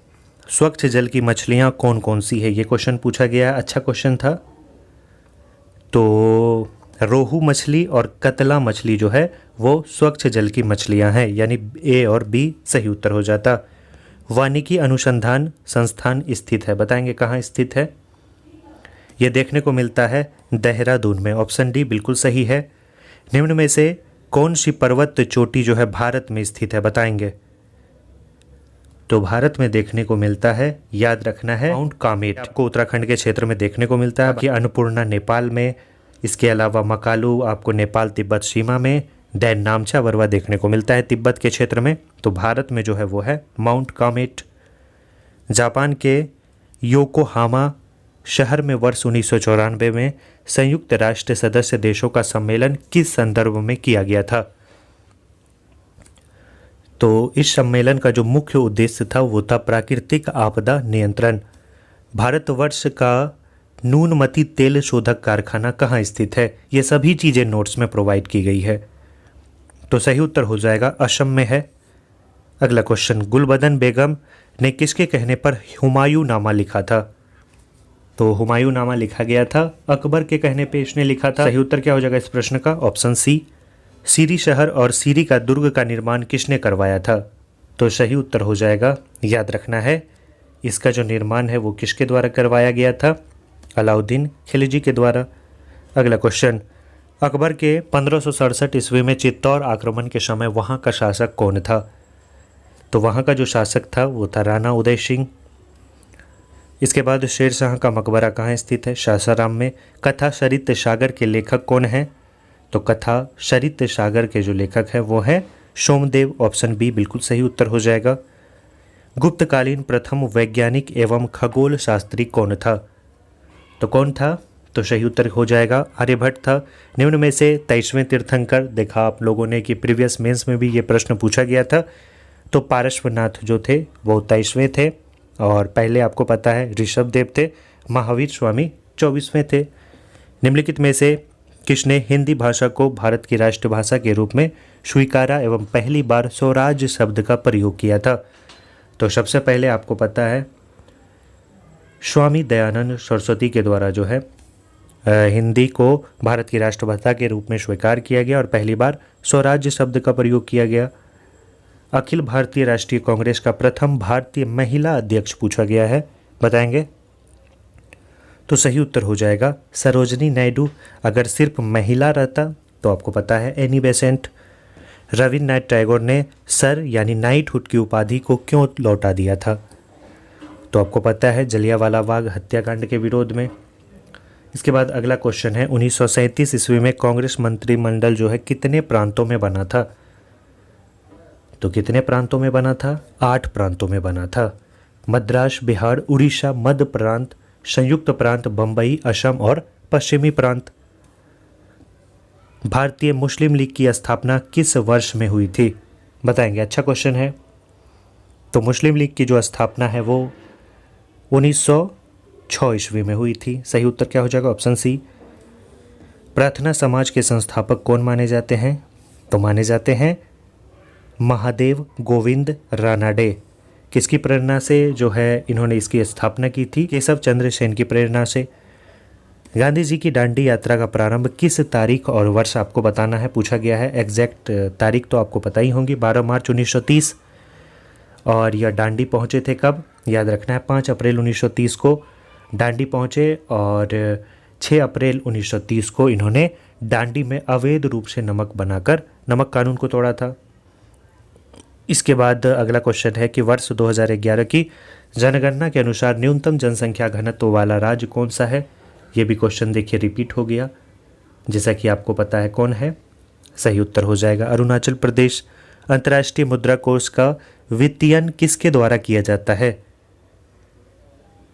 स्वच्छ जल की मछलियां कौन कौन सी है? ये क्वेश्चन पूछा गया है, अच्छा क्वेश्चन था। तो रोहू मछली और कतला मछली जो है वो स्वच्छ जल की मछलियां हैं, यानी A और B सही उत्तर हो जाता। वानिकी अनुसंधान संस्थान स्थित है, बताएंगे कहाँ स्थित है? ये देखने को मिलता है देहरादून में, ऑप्शन डी बिल्कुल सही है। निम्न में से कौन सी पर्वत चोटी जो है भारत में स्थित है? बताएंगे। तो भारत में देखने को मिलता है, याद रखना है, माउंट कामेट। आपको उत्तराखंड के क्षेत्र में देखने को मिलता है, कि अन्नपूर्णा नेपाल में, इसके अलावा मकालू आपको नेपाल तिब्बत सीमा में, दैन नामचा वरवा देखने को मिलता है तिब्बत के क्षेत्र में। तो भारत में जो है वो है माउंट कामेट। जापान के योकोहामा शहर में वर्ष 1994 में संयुक्त राष्ट्र सदस्य देशों का सम्मेलन किस संदर्भ में किया गया था? तो इस सम्मेलन का जो मुख्य उद्देश्य था वो था प्राकृतिक आपदा नियंत्रण। भारतवर्ष का नूनमती तेल शोधक कारखाना कहाँ स्थित है? ये सभी चीज़ें नोट्स में प्रोवाइड की गई है। तो सही उत्तर हो जाएगा असम में है। अगला क्वेश्चन, गुलबदन बेगम ने किसके कहने पर हुमायूं नामा लिखा था? तो हुमायूं नामा लिखा गया था अकबर के कहने पे इसने लिखा था। सही उत्तर क्या हो जाएगा इस प्रश्न का? Option C. सीरी शहर और सीरी का दुर्ग का निर्माण किसने करवाया था? तो सही उत्तर हो जाएगा, याद रखना है, इसका जो निर्माण है वो किसके द्वारा करवाया गया था? अलाउद्दीन खिलजी के द्वारा। अगला क्वेश्चन, अकबर के 1567 ईस्वी में चित्तौड़ आक्रमण के समय वहाँ का शासक कौन था? तो वहाँ का जो शासक था वो था राणा उदय सिंह। इसके बाद शेर शाह का मकबरा कहाँ स्थित है? सासाराम में। कथा सरित सागर के लेखक कौन है? तो कथा सरित सागर के जो लेखक है वो है सोमदेव, ऑप्शन बी बिल्कुल सही उत्तर हो जाएगा। गुप्तकालीन प्रथम वैज्ञानिक एवं खगोल शास्त्री कौन था? तो कौन था? तो सही उत्तर हो जाएगा आर्यभट्ट था। निम्न में से 23वें तीर्थंकर, देखा आप लोगों ने कि प्रीवियस मेंस में भी ये प्रश्न पूछा गया था, तो पारश्वनाथ जो थे वो 23वें थे, और पहले आपको पता है ऋषभदेव थे। महावीर स्वामी 24वें थे। निम्नलिखित में से किसने हिंदी भाषा को भारत की राष्ट्रभाषा के रूप में स्वीकारा एवं पहली बार स्वराज शब्द का प्रयोग किया था? तो सबसे पहले आपको पता है स्वामी दयानंद सरस्वती के द्वारा जो है हिंदी को भारत की राष्ट्रभाषा के रूप में स्वीकार किया गया और पहली बार स्वराज्य शब्द का प्रयोग किया गया। अखिल भारतीय राष्ट्रीय कांग्रेस का प्रथम भारतीय महिला अध्यक्ष पूछा गया है, बताएंगे? तो सही उत्तर हो जाएगा सरोजनी नायडू। अगर सिर्फ महिला रहता तो आपको पता है एनी बेसेंट। रविन्द्रनाथ टैगोर ने सर यानी नाइटहुड की उपाधि को क्यों लौटा दिया था? तो आपको पता है जलियांवाला बाग हत्याकांड के विरोध में। इसके बाद अगला क्वेश्चन है 1937 ईस्वी में कांग्रेस मंत्रिमंडल जो है कितने प्रांतों में बना था? तो कितने प्रांतों में बना था? 8 प्रांतों में बना था। मद्रास, बिहार, उड़ीसा, मध्य प्रांत, संयुक्त प्रांत, बंबई, असम और पश्चिमी प्रांत। भारतीय मुस्लिम लीग की स्थापना किस वर्ष में हुई थी? बताएंगे? अच्छा क्वेश्चन है। तो मुस्लिम लीग की जो स्थापना है वो 1906 ईस्वी में हुई थी। सही उत्तर क्या हो जाएगा? Option C. प्रार्थना समाज के संस्थापक कौन माने जाते हैं? तो माने जाते हैं महादेव गोविंद रानाडे। किसकी प्रेरणा से जो है इन्होंने इसकी स्थापना की थी? केशव चंद्र सेन की प्रेरणा से। गांधी जी की दांडी यात्रा का प्रारंभ किस तारीख और वर्ष आपको बताना है, पूछा गया है। एग्जैक्ट तारीख तो आपको पता ही होंगी, 12 मार्च 1930। और यह दांडी पहुंचे थे कब? याद रखना है 5 अप्रैल 1930 को दांडी पहुंचे और 6 अप्रैल 1930 को इन्होंने दांडी में अवैध रूप से नमक बनाकर नमक कानून को तोड़ा था। इसके बाद अगला क्वेश्चन है कि वर्ष 2011 की जनगणना के अनुसार न्यूनतम जनसंख्या घनत्व वाला राज्य कौन सा है? ये भी क्वेश्चन देखिए रिपीट हो गया, जैसा कि आपको पता है कौन है। सही उत्तर हो जाएगा अरुणाचल प्रदेश। अंतर्राष्ट्रीय मुद्रा कोष का वित्तीयन किसके द्वारा किया जाता है?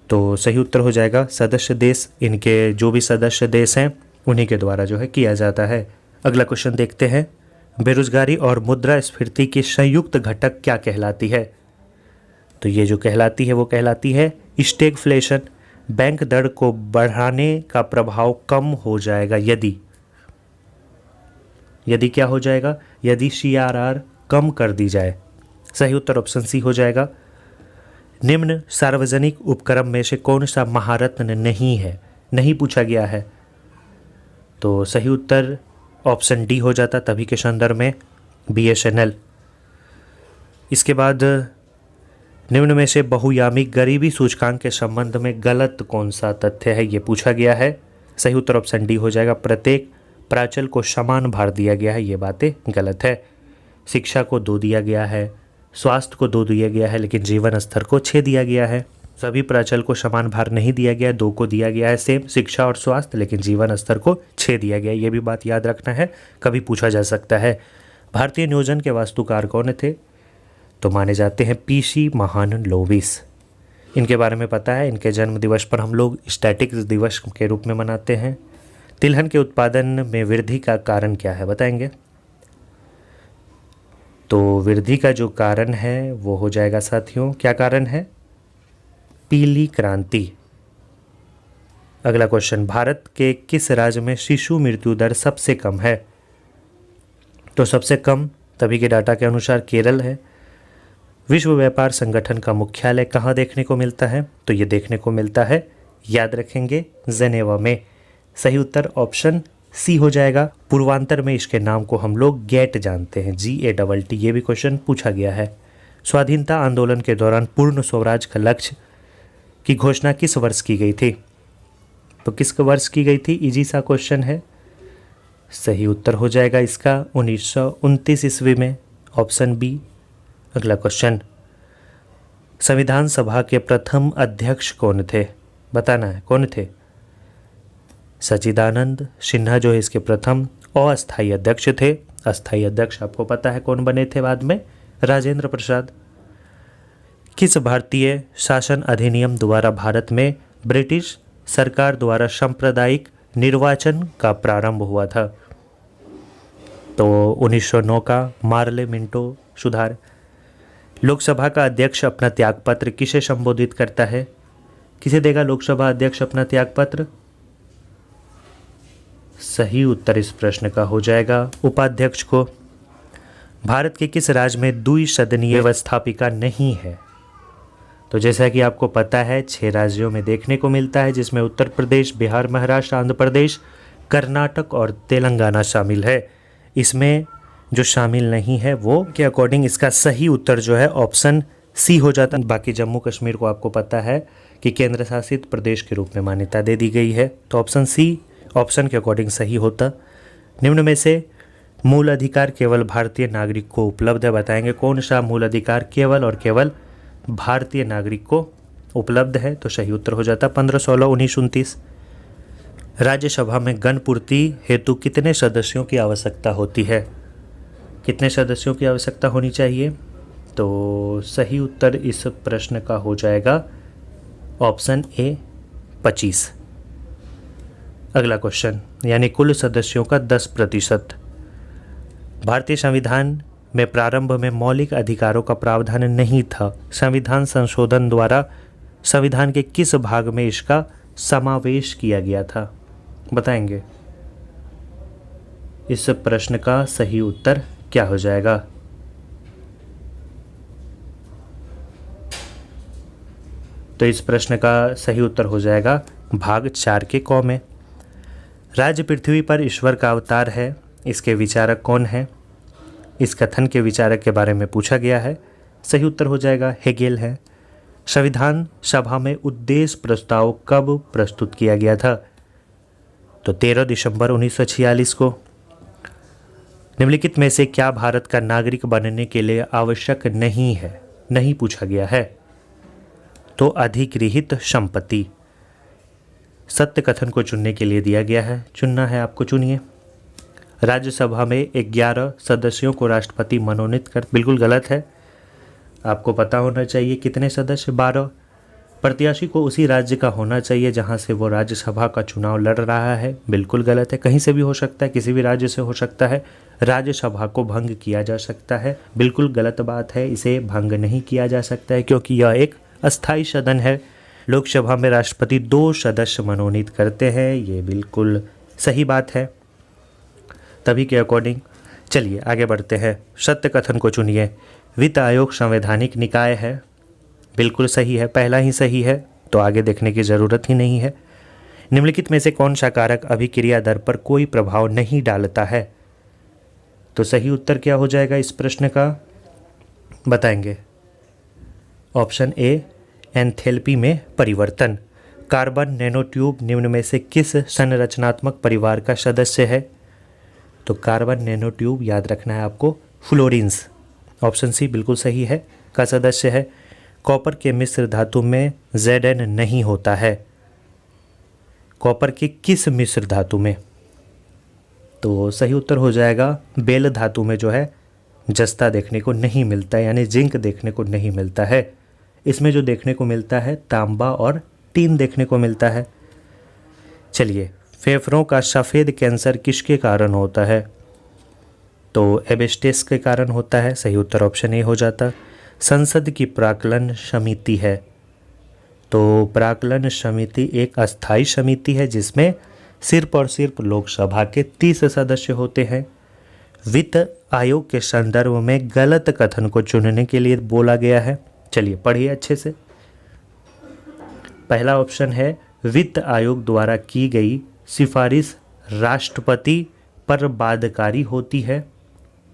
तो सही उत्तर हो जाएगा सदस्य देश, इनके जो भी सदस्य देश हैं उन्हीं के द्वारा जो है किया जाता है। अगला क्वेश्चन देखते हैं, बेरोजगारी और मुद्रास्फीति की संयुक्त घटक क्या कहलाती है? तो ये जो कहलाती है वो कहलाती है स्टैगफ्लेशन। बैंक दर को बढ़ाने का प्रभाव कम हो जाएगा यदि क्या हो जाएगा? यदि CRR कम कर दी जाए। सही उत्तर ऑप्शन सी हो जाएगा। निम्न सार्वजनिक उपक्रम में से कौन सा महारत्न नहीं पूछा गया है? तो सही उत्तर ऑप्शन डी हो जाता तभी के संदर्भ में, BSNL। इसके बाद निम्न में से बहुयामी गरीबी सूचकांक के संबंध में गलत कौन सा तथ्य है, ये पूछा गया है। सही उत्तर ऑप्शन डी हो जाएगा। प्रत्येक प्राचल को समान भार दिया गया है, ये बातें गलत है। शिक्षा को 2 दिया गया है, स्वास्थ्य को 2 दिया गया है, लेकिन जीवन स्तर को 6 दिया गया है। सभी प्राचल को समान भार नहीं दिया गया, 2 को दिया गया है सेम, शिक्षा और स्वास्थ्य, लेकिन जीवन स्तर को 6 दिया गया है। ये भी बात याद रखना है, कभी पूछा जा सकता है। भारतीय नियोजन के वास्तुकार कौन थे? तो माने जाते हैं PC महालनोबिस। इनके बारे में पता है, इनके जन्म दिवस पर हम लोग स्टैटिक्स दिवस के रूप में मनाते हैं। तिलहन के उत्पादन में वृद्धि का कारण क्या है, बताएंगे? तो वृद्धि का जो कारण है वो हो जाएगा साथियों, क्या कारण है? पीली क्रांति। अगला क्वेश्चन, भारत के किस राज्य में शिशु मृत्यु दर सबसे कम है? तो सबसे कम तभी के डाटा के अनुसार केरल है। विश्व व्यापार संगठन का मुख्यालय कहाँ देखने को मिलता है? तो ये देखने को मिलता है, याद रखेंगे, जेनेवा में। सही उत्तर ऑप्शन सी हो जाएगा। पूर्वांतर में इसके नाम को हम लोग गेट जानते हैं, GATT। ये भी क्वेश्चन पूछा गया है। स्वाधीनता आंदोलन के दौरान पूर्ण स्वराज का लक्ष्य की घोषणा किस वर्ष की गई थी? तो किस वर्ष की गई थी? इजी सा क्वेश्चन है। सही उत्तर हो जाएगा इसका 1929 ईस्वी में, ऑप्शन बी। अगला क्वेश्चन, संविधान सभा के प्रथम अध्यक्ष कौन थे? बताना है कौन थे? सच्चिदानंद सिन्हा जो है इसके प्रथम अस्थायी अध्यक्ष थे। अस्थायी अध्यक्ष आपको पता है कौन बने थे बाद में? राजेंद्र प्रसाद। किस भारतीय शासन अधिनियम द्वारा भारत में ब्रिटिश सरकार द्वारा सांप्रदायिक निर्वाचन का प्रारंभ हुआ था? तो 1909 का मार्ले मिंटो सुधार। लोकसभा का अध्यक्ष अपना त्यागपत्र किसे संबोधित करता है? किसे देगा लोकसभा अध्यक्ष अपना त्यागपत्र? सही उत्तर इस प्रश्न का हो जाएगा उपाध्यक्ष को। भारत के किस राज्य में द्विसदनीय व्यवस्थापिका नहीं है? तो जैसा कि आपको पता है 6 राज्यों में देखने को मिलता है, जिसमें उत्तर प्रदेश, बिहार, महाराष्ट्र, आंध्र प्रदेश, कर्नाटक और तेलंगाना शामिल है। इसमें जो शामिल नहीं है वो के अकॉर्डिंग इसका सही उत्तर जो है ऑप्शन सी हो जाता है। बाकी जम्मू कश्मीर को आपको पता है कि केंद्र शासित प्रदेश के रूप में मान्यता दे दी गई है, तो ऑप्शन सी ऑप्शन के अकॉर्डिंग सही होता। निम्न में से मूल अधिकार केवल भारतीय नागरिक को उपलब्ध है, बताएंगे कौन सा मूल अधिकार केवल और केवल भारतीय नागरिक को उपलब्ध है? तो सही उत्तर हो जाता 15, 16, 19, 29। राज्यसभा में गणपूर्ति हेतु कितने सदस्यों की आवश्यकता होती है? कितने सदस्यों की आवश्यकता होनी चाहिए? तो सही उत्तर इस प्रश्न का हो जाएगा ऑप्शन ए 25। अगला क्वेश्चन, यानी कुल सदस्यों का 10%। भारतीय संविधान में प्रारंभ में मौलिक अधिकारों का प्रावधान नहीं था। संविधान संशोधन द्वारा संविधान के किस भाग में इसका समावेश किया गया था? बताएंगे। इस प्रश्न का सही उत्तर क्या हो जाएगा? तो इस प्रश्न का सही उत्तर हो जाएगा भाग 4 के क में। राज्य पृथ्वी पर ईश्वर का अवतार है, इसके विचारक कौन है? इस कथन के विचारक के बारे में पूछा गया है। सही उत्तर हो जाएगा हेगेल है। संविधान सभा में उद्देश्य प्रस्ताव कब प्रस्तुत किया गया था? तो 13 दिसंबर 1946 को। निम्नलिखित में से क्या भारत का नागरिक बनने के लिए आवश्यक नहीं है? नहीं पूछा गया है। तो अधिगृहित संपत्ति। सत्य कथन को चुनने के लिए दिया गया है, चुनना है आपको, चुनिए। राज्यसभा में 11 सदस्यों को राष्ट्रपति मनोनीत कर, बिल्कुल गलत है। आपको पता होना चाहिए कितने सदस्य, 12। प्रत्याशी को उसी राज्य का होना चाहिए जहां से वो राज्यसभा का चुनाव लड़ रहा है, बिल्कुल गलत है। कहीं से भी हो सकता है, किसी भी राज्य से हो सकता है। राज्यसभा को भंग किया जा सकता है, बिल्कुल गलत बात है। इसे भंग नहीं किया जा सकता है क्योंकि यह एक अस्थायी सदन है। लोकसभा में राष्ट्रपति 2 सदस्य मनोनीत करते हैं, ये बिल्कुल सही बात है। तभी के अकॉर्डिंग चलिए आगे बढ़ते हैं। सत्य कथन को चुनिए। वित्त आयोग संवैधानिक निकाय है, बिल्कुल सही है, पहला ही सही है, तो आगे देखने की ज़रूरत ही नहीं है। निम्नलिखित में से कौन सा कारक अभिक्रिया दर पर कोई प्रभाव नहीं डालता है? तो सही उत्तर क्या हो जाएगा इस प्रश्न का? बताएंगे। ऑप्शन ए एंथैल्पी में परिवर्तन। कार्बन नैनोट्यूब निम्न में से किस संरचनात्मक परिवार का सदस्य है? तो कार्बन नैनोट्यूब याद रखना है आपको, फ्लोरीन्स, ऑप्शन सी बिल्कुल सही है, का सदस्य है। कॉपर के मिश्र धातु में Zn नहीं होता है। कॉपर के किस मिश्र धातु में? तो सही उत्तर हो जाएगा बेल धातु में जो है जस्ता देखने को नहीं मिलता है, यानी जिंक देखने को नहीं मिलता है। इसमें जो देखने को मिलता है तांबा और टीन देखने को मिलता है। चलिए, फेफड़ों का सफ़ेद कैंसर किसके कारण होता है? तो एबेस्टेस के कारण होता है, सही उत्तर ऑप्शन ए हो जाता। संसद की प्राक्कलन समिति है, तो प्राक्कलन समिति एक अस्थायी समिति है जिसमें सिर्फ और सिर्फ लोकसभा के 30 सदस्य होते हैं। वित्त आयोग के संदर्भ में गलत कथन को चुनने के लिए बोला गया है। चलिए पढ़िए अच्छे से। पहला ऑप्शन है वित्त आयोग द्वारा की गई सिफारिश राष्ट्रपति पर बाध्यकारी होती है।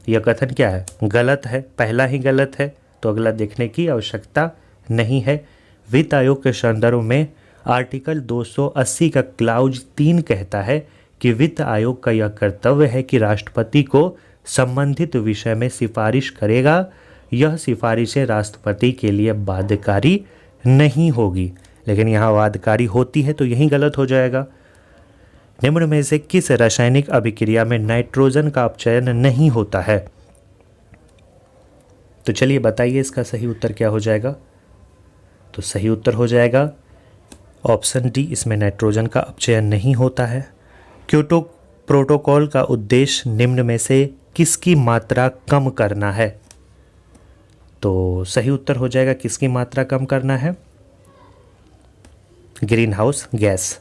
यह कथन क्या है? गलत है, पहला ही गलत है, तो अगला देखने की आवश्यकता नहीं है। वित्त आयोग के संदर्भ में आर्टिकल 280 का क्लाउज 3 कहता है कि वित्त आयोग का यह कर्तव्य है कि राष्ट्रपति को संबंधित विषय में सिफारिश करेगा। यह सिफारिशें राष्ट्रपति के लिए बाध्यकारी नहीं होगी, लेकिन यहाँ बाध्यकारी होती है, तो यही गलत हो जाएगा। निम्न में से किस रासायनिक अभिक्रिया में नाइट्रोजन का अपचयन नहीं होता है? तो चलिए बताइए इसका सही उत्तर क्या हो जाएगा? तो सही उत्तर हो जाएगा ऑप्शन डी, इसमें नाइट्रोजन का अपचयन नहीं होता है। क्योटो प्रोटोकॉल का उद्देश्य निम्न में से किसकी मात्रा कम करना है? तो सही उत्तर हो जाएगा किसकी मात्रा कम करना है? Green house gas.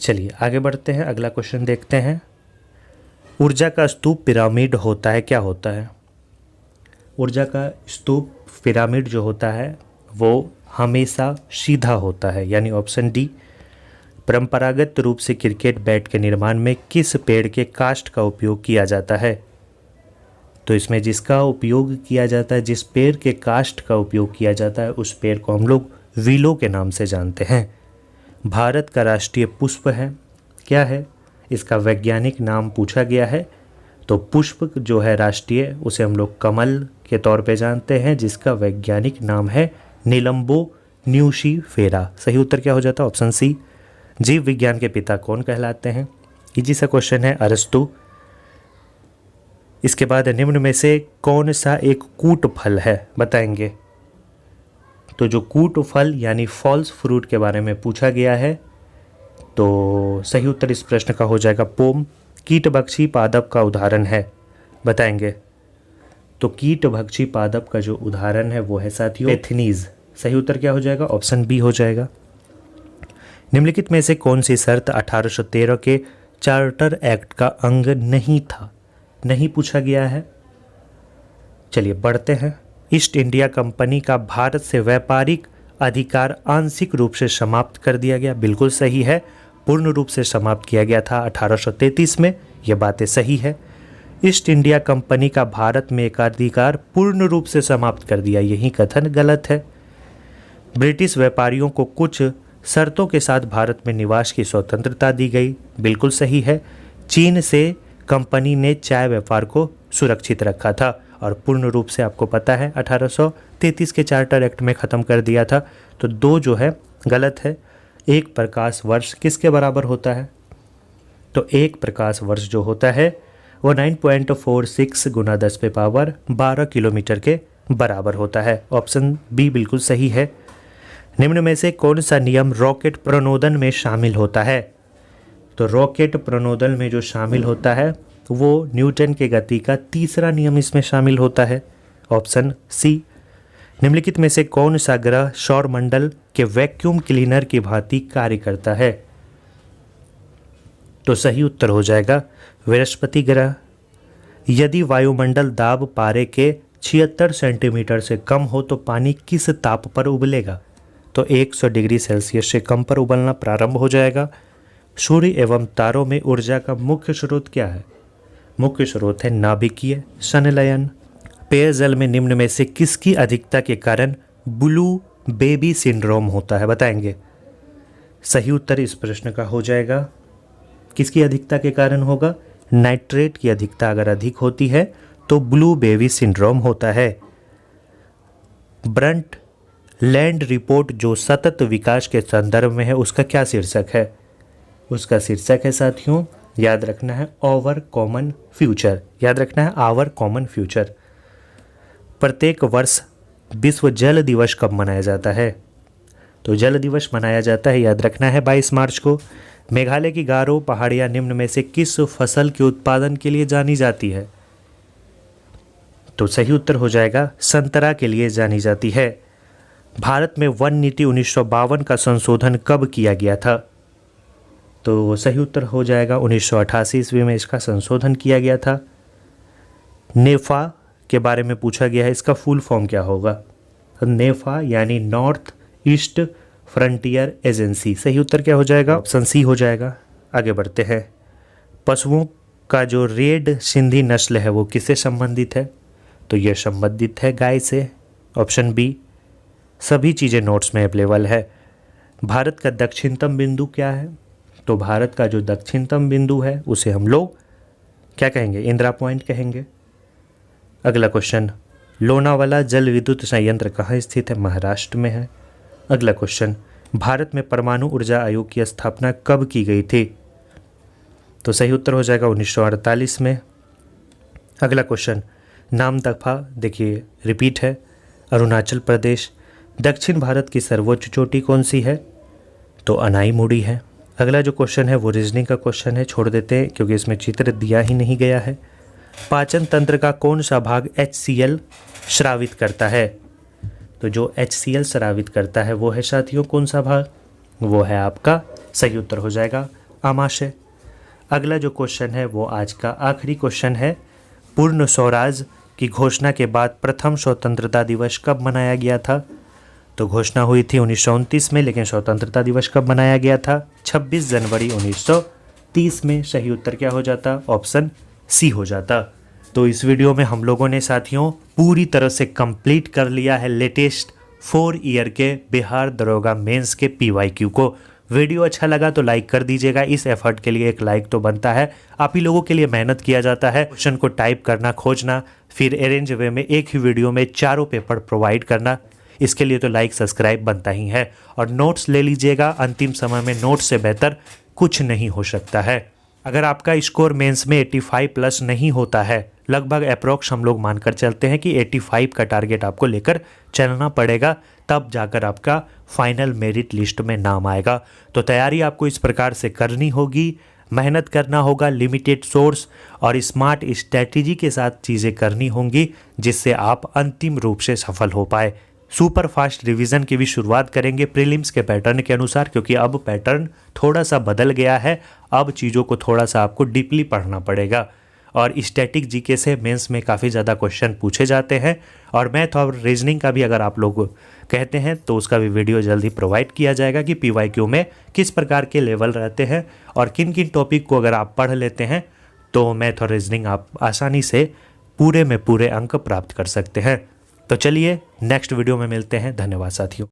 चलिए आगे बढ़ते हैं, अगला क्वेश्चन देखते हैं। ऊर्जा का स्तूप पिरामिड होता है, क्या होता है? ऊर्जा का स्तूप पिरामिड जो होता है वो हमेशा सीधा होता है, यानी ऑप्शन डी। परंपरागत रूप से क्रिकेट बैट के निर्माण में किस पेड़ के काष्ठ का उपयोग किया जाता है? तो इसमें जिसका उपयोग किया जाता है, जिस पेड़ के काष्ठ का उपयोग किया जाता है, उस पेड़ को हम लोग विलो के नाम से जानते हैं। भारत का राष्ट्रीय पुष्प है, क्या है? इसका वैज्ञानिक नाम पूछा गया है। तो पुष्प जो है राष्ट्रीय, उसे हम लोग कमल के तौर पे जानते हैं, जिसका वैज्ञानिक नाम है नीलम्बो न्यूसीफेरा। सही उत्तर क्या हो जाता है? Option C. जीव विज्ञान के पिता कौन कहलाते हैं? इजी सा क्वेश्चन है, अरस्तु। इसके बाद निम्न में से कौन सा एक कूट फल है, बताएंगे? तो जो कूट फल यानी फॉल्स फ्रूट के बारे में पूछा गया है, तो सही उत्तर इस प्रश्न का हो जाएगा पोम। कीटभक्षी पादप का उदाहरण है, बताएंगे? तो कीटभक्षी पादप का जो उदाहरण है वो है साथियों एथनीज। सही उत्तर क्या हो जाएगा? ऑप्शन बी हो जाएगा। निम्नलिखित में से कौन सी शर्त 1813 के चार्टर एक्ट का अंग नहीं था? नहीं पूछा गया है। चलिए बढ़ते हैं। ईस्ट इंडिया कंपनी का भारत से व्यापारिक अधिकार आंशिक रूप से समाप्त कर दिया गया, बिल्कुल सही है। पूर्ण रूप से समाप्त किया गया था 1833 में, यह बातें सही है। ईस्ट इंडिया कंपनी का भारत में एकाधिकार पूर्ण रूप से समाप्त कर दिया, यही कथन गलत है। ब्रिटिश व्यापारियों को कुछ शर्तों के साथ भारत में निवास की स्वतंत्रता दी गई, बिल्कुल सही है। चीन से कंपनी ने चाय व्यापार को सुरक्षित रखा था और पूर्ण रूप से आपको पता है 1833 के चार्टर एक्ट में ख़त्म कर दिया था। तो दो जो है गलत है। एक प्रकाश वर्ष किसके बराबर होता है? तो एक प्रकाश वर्ष जो होता है वो 9.46 गुना 10 पे पावर 12 किलोमीटर के बराबर होता है। ऑप्शन बी बिल्कुल सही है। निम्न में से कौन सा नियम रॉकेट प्रणोदन में शामिल होता है? तो रॉकेट प्रणोदन में जो शामिल होता है वो न्यूटन के गति का तीसरा नियम इसमें शामिल होता है, ऑप्शन सी। निम्नलिखित में से कौन सा ग्रह सौरमंडल के वैक्यूम क्लीनर की भांति कार्य करता है? तो सही उत्तर हो जाएगा बृहस्पति ग्रह। यदि वायुमंडल दाब पारे के 76 सेंटीमीटर से कम हो तो पानी किस ताप पर उबलेगा? तो 100 डिग्री सेल्सियस से कम पर उबलना प्रारंभ हो जाएगा। सूर्य एवं तारों में ऊर्जा का मुख्य स्रोत क्या है? मुख्य स्रोत है नाभिकीय संलयन। पेयजल में निम्न में से किसकी अधिकता के कारण ब्लू बेबी सिंड्रोम होता है, बताएंगे? सही उत्तर इस प्रश्न का हो जाएगा किसकी अधिकता के कारण होगा? नाइट्रेट की अधिकता अगर अधिक होती है तो ब्लू बेबी सिंड्रोम होता है। ब्रंट लैंड रिपोर्ट जो सतत विकास के संदर्भ में है, उसका क्या शीर्षक है? उसका शीर्षक है साथियों, याद रखना है आवर कॉमन फ्यूचर। याद रखना है आवर कॉमन फ्यूचर। प्रत्येक वर्ष विश्व जल दिवस कब मनाया जाता है? तो जल दिवस मनाया जाता है, याद रखना है 22 मार्च को। मेघालय की गारो पहाड़ियाँ निम्न में से किस फसल के उत्पादन के लिए जानी जाती है? तो सही उत्तर हो जाएगा संतरा के लिए जानी जाती है। भारत में वन नीति 1952 का संशोधन कब किया गया था? तो सही उत्तर हो जाएगा 1988 ईस्वी में इसका संशोधन किया गया था। नेफा के बारे में पूछा गया है, इसका फुल फॉर्म क्या होगा? तो नेफा यानी नॉर्थ ईस्ट फ्रंटियर एजेंसी। सही उत्तर क्या हो जाएगा? ऑप्शन सी हो जाएगा। आगे बढ़ते हैं। पशुओं का जो रेड सिंधी नस्ल है वो किससे संबंधित है? तो यह संबंधित है गाय से, ऑप्शन बी। सभी चीज़ें नोट्स में अवेलेबल है। भारत का दक्षिणतम बिंदु क्या है? तो भारत का जो दक्षिणतम बिंदु है उसे हम लोग क्या कहेंगे? इंदिरा पॉइंट कहेंगे। अगला क्वेश्चन, लोनावाला जल विद्युत संयंत्र कहाँ स्थित है? महाराष्ट्र में है। अगला क्वेश्चन, भारत में परमाणु ऊर्जा आयोग की स्थापना कब की गई थी? तो सही उत्तर हो जाएगा 1948 में। अगला क्वेश्चन, नाम दफा देखिए रिपीट है, अरुणाचल प्रदेश। दक्षिण भारत की सर्वोच्च चोटी कौन सी है? तो अनाईमुड़ी है। अगला जो क्वेश्चन है वो रीजनिंग का क्वेश्चन है, छोड़ देते हैं क्योंकि इसमें चित्र दिया ही नहीं गया है। पाचन तंत्र का कौन सा भाग HCl स्रावित करता है? तो जो HCl स्रावित करता है वो है साथियों कौन सा भाग? वो है आपका, सही उत्तर हो जाएगा आमाशय। अगला जो क्वेश्चन है वो आज का आखिरी क्वेश्चन है। पूर्ण स्वराज की घोषणा के बाद प्रथम स्वतंत्रता दिवस कब मनाया गया था? तो घोषणा हुई थी 1929 में, लेकिन स्वतंत्रता दिवस कब मनाया गया था? 26 जनवरी 1930 में। सही उत्तर क्या हो जाता? ऑप्शन सी हो जाता। तो इस वीडियो में हम लोगों ने साथियों पूरी तरह से कंप्लीट कर लिया है लेटेस्ट 4 ईयर के बिहार दरोगा मेंस के PYQ को। वीडियो अच्छा लगा तो लाइक कर दीजिएगा, इस एफर्ट के लिए एक लाइक तो बनता है। आप ही लोगों के लिए मेहनत किया जाता है क्वेश्चन को टाइप करना, खोजना, फिर अरेंज वे में एक ही वीडियो में चारों पेपर प्रोवाइड करना। इसके लिए तो लाइक सब्सक्राइब बनता ही है। और नोट्स ले लीजिएगा, अंतिम समय में नोट्स से बेहतर कुछ नहीं हो सकता है। अगर आपका स्कोर मेंस में 85 प्लस नहीं होता है, लगभग अप्रोक्स हम लोग मानकर चलते हैं कि 85 का टारगेट आपको लेकर चलना पड़ेगा, तब जाकर आपका फाइनल मेरिट लिस्ट में नाम आएगा। तो तैयारी आपको इस प्रकार से करनी होगी, मेहनत करना होगा, लिमिटेड सोर्स और स्मार्ट स्ट्रैटेजी के साथ चीज़ें करनी होंगी, जिससे आप अंतिम रूप से सफल हो पाए। सुपर फास्ट रिवीजन की भी शुरुआत करेंगे प्रीलिम्स के पैटर्न के अनुसार, क्योंकि अब पैटर्न थोड़ा सा बदल गया है। अब चीज़ों को थोड़ा सा आपको डीपली पढ़ना पड़ेगा। और स्टैटिक जीके से मेंस में काफ़ी ज़्यादा क्वेश्चन पूछे जाते हैं। और मैथ और रीजनिंग का भी अगर आप लोग कहते हैं तो उसका भी वीडियो जल्दी प्रोवाइड किया जाएगा कि PYQ में किस प्रकार के लेवल रहते हैं और किन किन टॉपिक को अगर आप पढ़ लेते हैं तो मैथ और रीजनिंग आप आसानी से पूरे में पूरे अंक प्राप्त कर सकते हैं। तो चलिए नेक्स्ट वीडियो में मिलते हैं। धन्यवाद साथियों।